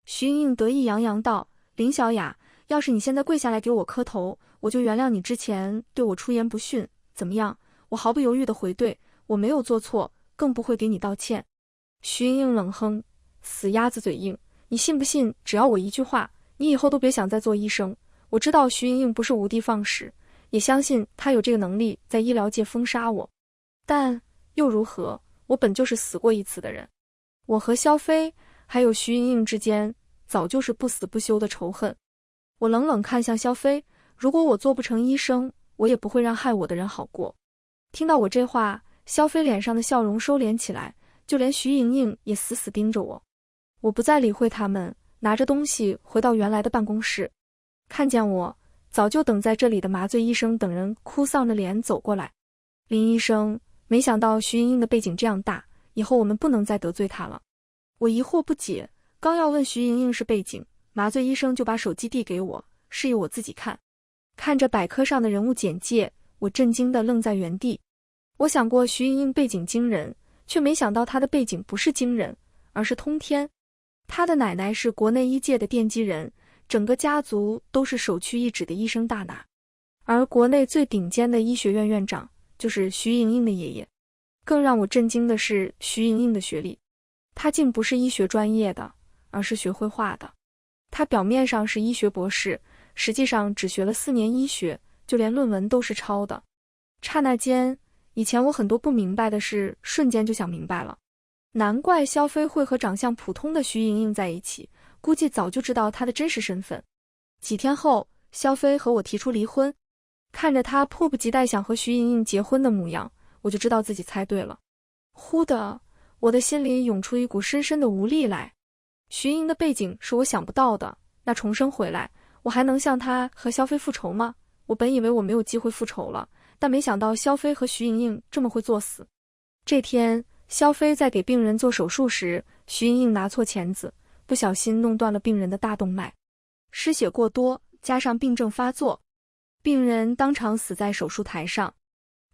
徐莹莹得意洋洋道，林小雅，要是你现在跪下来给我磕头，我就原谅你之前对我出言不逊，怎么样？我毫不犹豫地回对，我没有做错，更不会给你道歉。徐莹莹冷哼，死鸭子嘴硬，你信不信只要我一句话，你以后都别想再做医生。我知道徐莹莹不是无的放矢，也相信她有这个能力在医疗界封杀我，但又如何？我本就是死过一次的人。我和萧飞还有徐莹莹之间早就是不死不休的仇恨。我冷冷看向萧飞，如果我做不成医生，我也不会让害我的人好过。听到我这话，萧飞脸上的笑容收敛起来，就连徐莹莹也死死盯着我。我不再理会他们，拿着东西回到原来的办公室。看见我，早就等在这里的麻醉医生等人哭丧着脸走过来。林医生，没想到徐莹莹的背景这样大，以后我们不能再得罪她了。我疑惑不解，刚要问徐莹莹是背景，麻醉医生就把手机递给我，示意我自己看。看着百科上的人物简介，我震惊地愣在原地。我想过徐莹莹背景惊人，却没想到她的背景不是惊人，而是通天。她的奶奶是国内医界的奠基人，整个家族都是首屈一指的医生大拿，而国内最顶尖的医学院院长就是徐莹莹的爷爷。更让我震惊的是徐莹莹的学历，她竟不是医学专业的，而是学绘画的。她表面上是医学博士，实际上只学了4年医学，就连论文都是抄的。刹那间，以前我很多不明白的事，瞬间就想明白了。难怪萧飞会和长相普通的徐莹莹在一起，估计早就知道她的真实身份。几天后，萧飞和我提出离婚，看着他迫不及待想和徐莹莹结婚的模样，我就知道自己猜对了。忽的，我的心里涌出一股深深的无力来。徐莹莹的背景是我想不到的，那重生回来，我还能向她和萧飞复仇吗？我本以为我没有机会复仇了，但没想到萧飞和徐莹莹这么会作死。这天，萧飞在给病人做手术时，徐莹莹拿错钳子，不小心弄断了病人的大动脉，失血过多，加上病症发作，病人当场死在手术台上。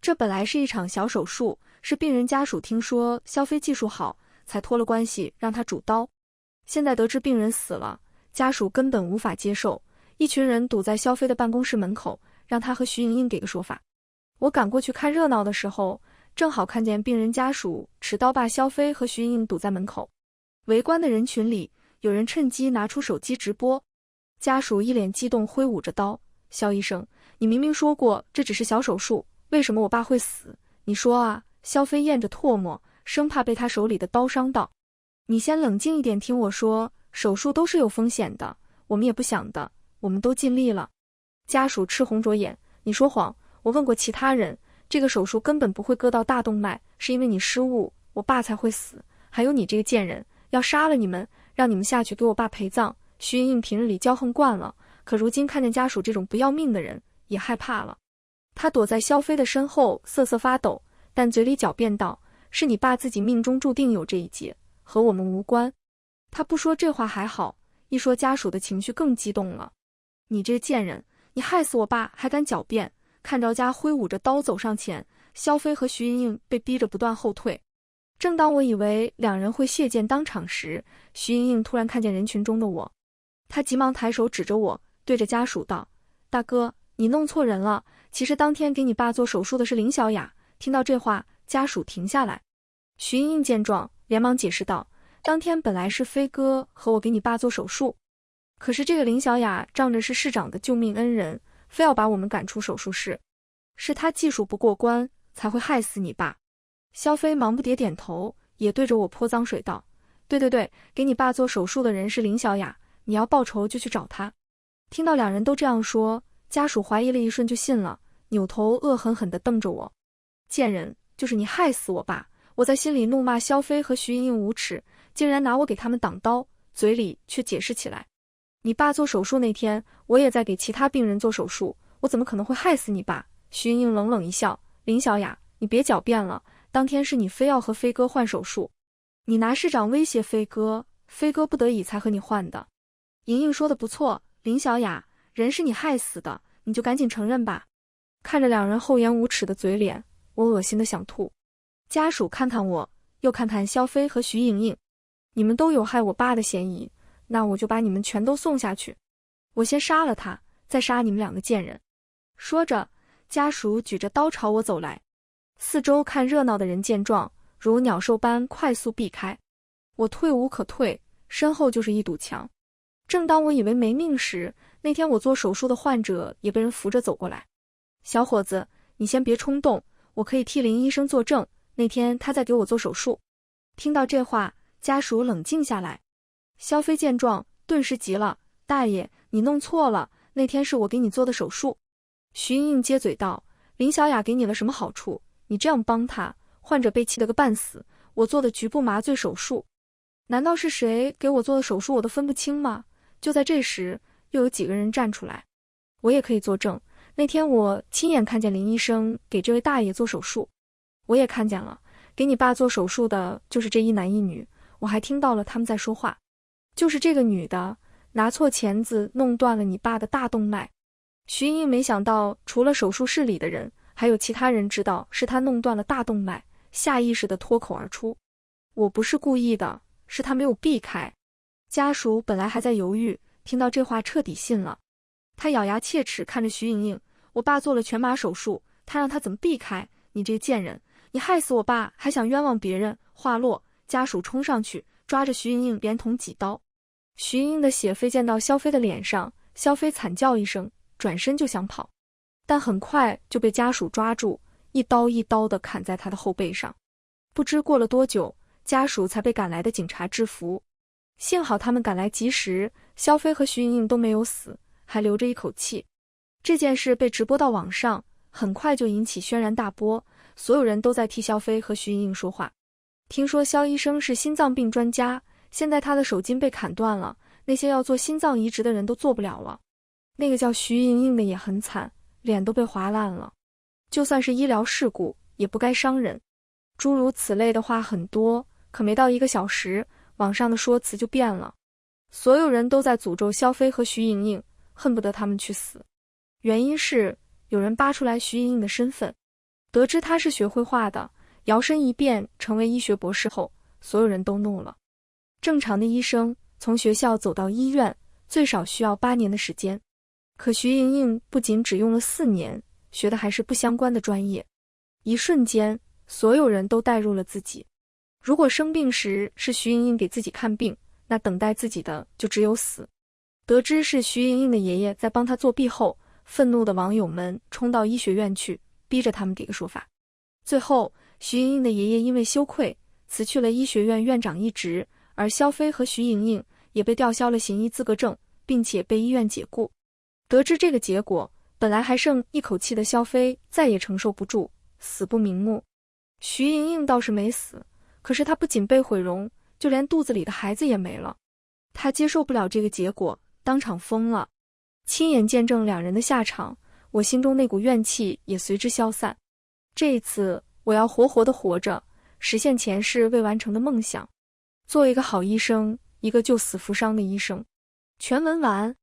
这本来是一场小手术，是病人家属听说萧飞技术好，才托了关系让他主刀。现在得知病人死了，家属根本无法接受，一群人堵在萧飞的办公室门口，让他和徐莹莹给个说法。我赶过去看热闹的时候，正好看见病人家属持刀把萧飞和徐莹莹堵在门口。围观的人群里，有人趁机拿出手机直播，家属一脸激动挥舞着刀，萧医生，你明明说过这只是小手术，为什么我爸会死？你说啊！萧飞咽着唾沫，生怕被他手里的刀伤到。你先冷静一点听我说，手术都是有风险的，我们也不想的，我们都尽力了。家属赤红着眼，你说谎，我问过其他人，这个手术根本不会割到大动脉，是因为你失误，我爸才会死。还有你这个贱人，要杀了你们，让你们下去给我爸陪葬。徐莹莹平日里骄横惯了，可如今看见家属这种不要命的人，也害怕了。他躲在萧飞的身后瑟瑟发抖，但嘴里狡辩道，是你爸自己命中注定有这一劫，和我们无关。他不说这话还好，一说家属的情绪更激动了。你这贱人，你害死我爸还敢狡辩！看着家挥舞着刀走上前，肖飞和徐莹莹被逼着不断后退。正当我以为两人会血溅当场时，徐莹莹突然看见人群中的我，她急忙抬手指着我，对着家属道：“大哥，你弄错人了，其实当天给你爸做手术的是林小雅。”听到这话，家属停下来。徐莹莹见状，连忙解释道：“当天本来是飞哥和我给你爸做手术，可是这个林小雅仗着是市长的救命恩人，非要把我们赶出手术室，是他技术不过关，才会害死你爸。”肖飞忙不迭点头，也对着我泼脏水道：“对，给你爸做手术的人是林小雅，你要报仇就去找他。”听到两人都这样说，家属怀疑了一瞬就信了，扭头恶狠狠地瞪着我：“贱人，就是你害死我爸！”我在心里怒骂肖飞和徐莹莹无耻，竟然拿我给他们挡刀，嘴里却解释起来：“你爸做手术那天，我也在给其他病人做手术，我怎么可能会害死你爸？”徐莹莹冷冷一笑：“林小雅，你别狡辩了，当天是你非要和飞哥换手术，你拿市长威胁飞哥，飞哥不得已才和你换的。”莹莹说的不错，林小雅，人是你害死的，你就赶紧承认吧。看着两人厚颜无耻的嘴脸，我恶心的想吐。家属看看我，又看看肖飞和徐莹莹：“你们都有害我爸的嫌疑，那我就把你们全都送下去，我先杀了他，再杀你们两个贱人。”说着，家属举着刀朝我走来。四周看热闹的人见状，如鸟兽般快速避开。我退无可退，身后就是一堵墙。正当我以为没命时，那天我做手术的患者也被人扶着走过来。“小伙子，你先别冲动，我可以替林医生作证，那天他在给我做手术。”听到这话，家属冷静下来。肖飞见状，顿时急了：“大爷，你弄错了，那天是我给你做的手术。”徐莹莹接嘴道：“林小雅给你了什么好处？你这样帮她，患者被气得个半死，我做的局部麻醉手术，难道是谁给我做的手术我都分不清吗？”就在这时，又有几个人站出来：“我也可以作证，那天我亲眼看见林医生给这位大爷做手术，我也看见了，给你爸做手术的就是这一男一女，我还听到了他们在说话，就是这个女的拿错钳子弄断了你爸的大动脉。”徐莹莹没想到除了手术室里的人，还有其他人知道是他弄断了大动脉，下意识地脱口而出：“我不是故意的，是他没有避开。”家属本来还在犹豫，听到这话彻底信了。他咬牙切齿看着徐莹莹：“我爸做了全麻手术，他让他怎么避开？你这个贱人，你害死我爸还想冤枉别人！”话落，家属冲上去抓着徐莹莹连捅几刀。徐莹莹的血飞溅到肖飞的脸上，肖飞惨叫一声，转身就想跑，但很快就被家属抓住，一刀一刀地砍在他的后背上。不知过了多久，家属才被赶来的警察制服。幸好他们赶来及时，肖飞和徐莹莹都没有死，还留着一口气。这件事被直播到网上，很快就引起轩然大波，所有人都在替肖飞和徐莹莹说话。听说肖医生是心脏病专家，现在他的手筋被砍断了，那些要做心脏移植的人都做不了了。那个叫徐莹莹的也很惨，脸都被划烂了，就算是医疗事故也不该伤人。诸如此类的话很多，可没到1个小时，网上的说辞就变了，所有人都在诅咒肖飞和徐莹莹，恨不得他们去死。原因是有人扒出来徐莹莹的身份，得知她是学绘画的，摇身一变成为医学博士后，所有人都怒了。正常的医生从学校走到医院最少需要8年的时间，可徐莹莹不仅只用了4年，学的还是不相关的专业。一瞬间，所有人都带入了自己。如果生病时是徐莹莹给自己看病，那等待自己的就只有死。得知是徐莹莹的爷爷在帮她作弊后，愤怒的网友们冲到医学院去，逼着他们给个说法。最后，徐莹莹的爷爷因为羞愧，辞去了医学院院长一职，而肖飞和徐莹莹也被吊销了行医资格证，并且被医院解雇。得知这个结果，本来还剩一口气的肖飞再也承受不住，死不瞑目。徐莹莹倒是没死，可是她不仅被毁容，就连肚子里的孩子也没了。她接受不了这个结果，当场疯了。亲眼见证两人的下场，我心中那股怨气也随之消散。这一次，我要活活的活着，实现前世未完成的梦想，做一个好医生，一个救死扶伤的医生。全文完。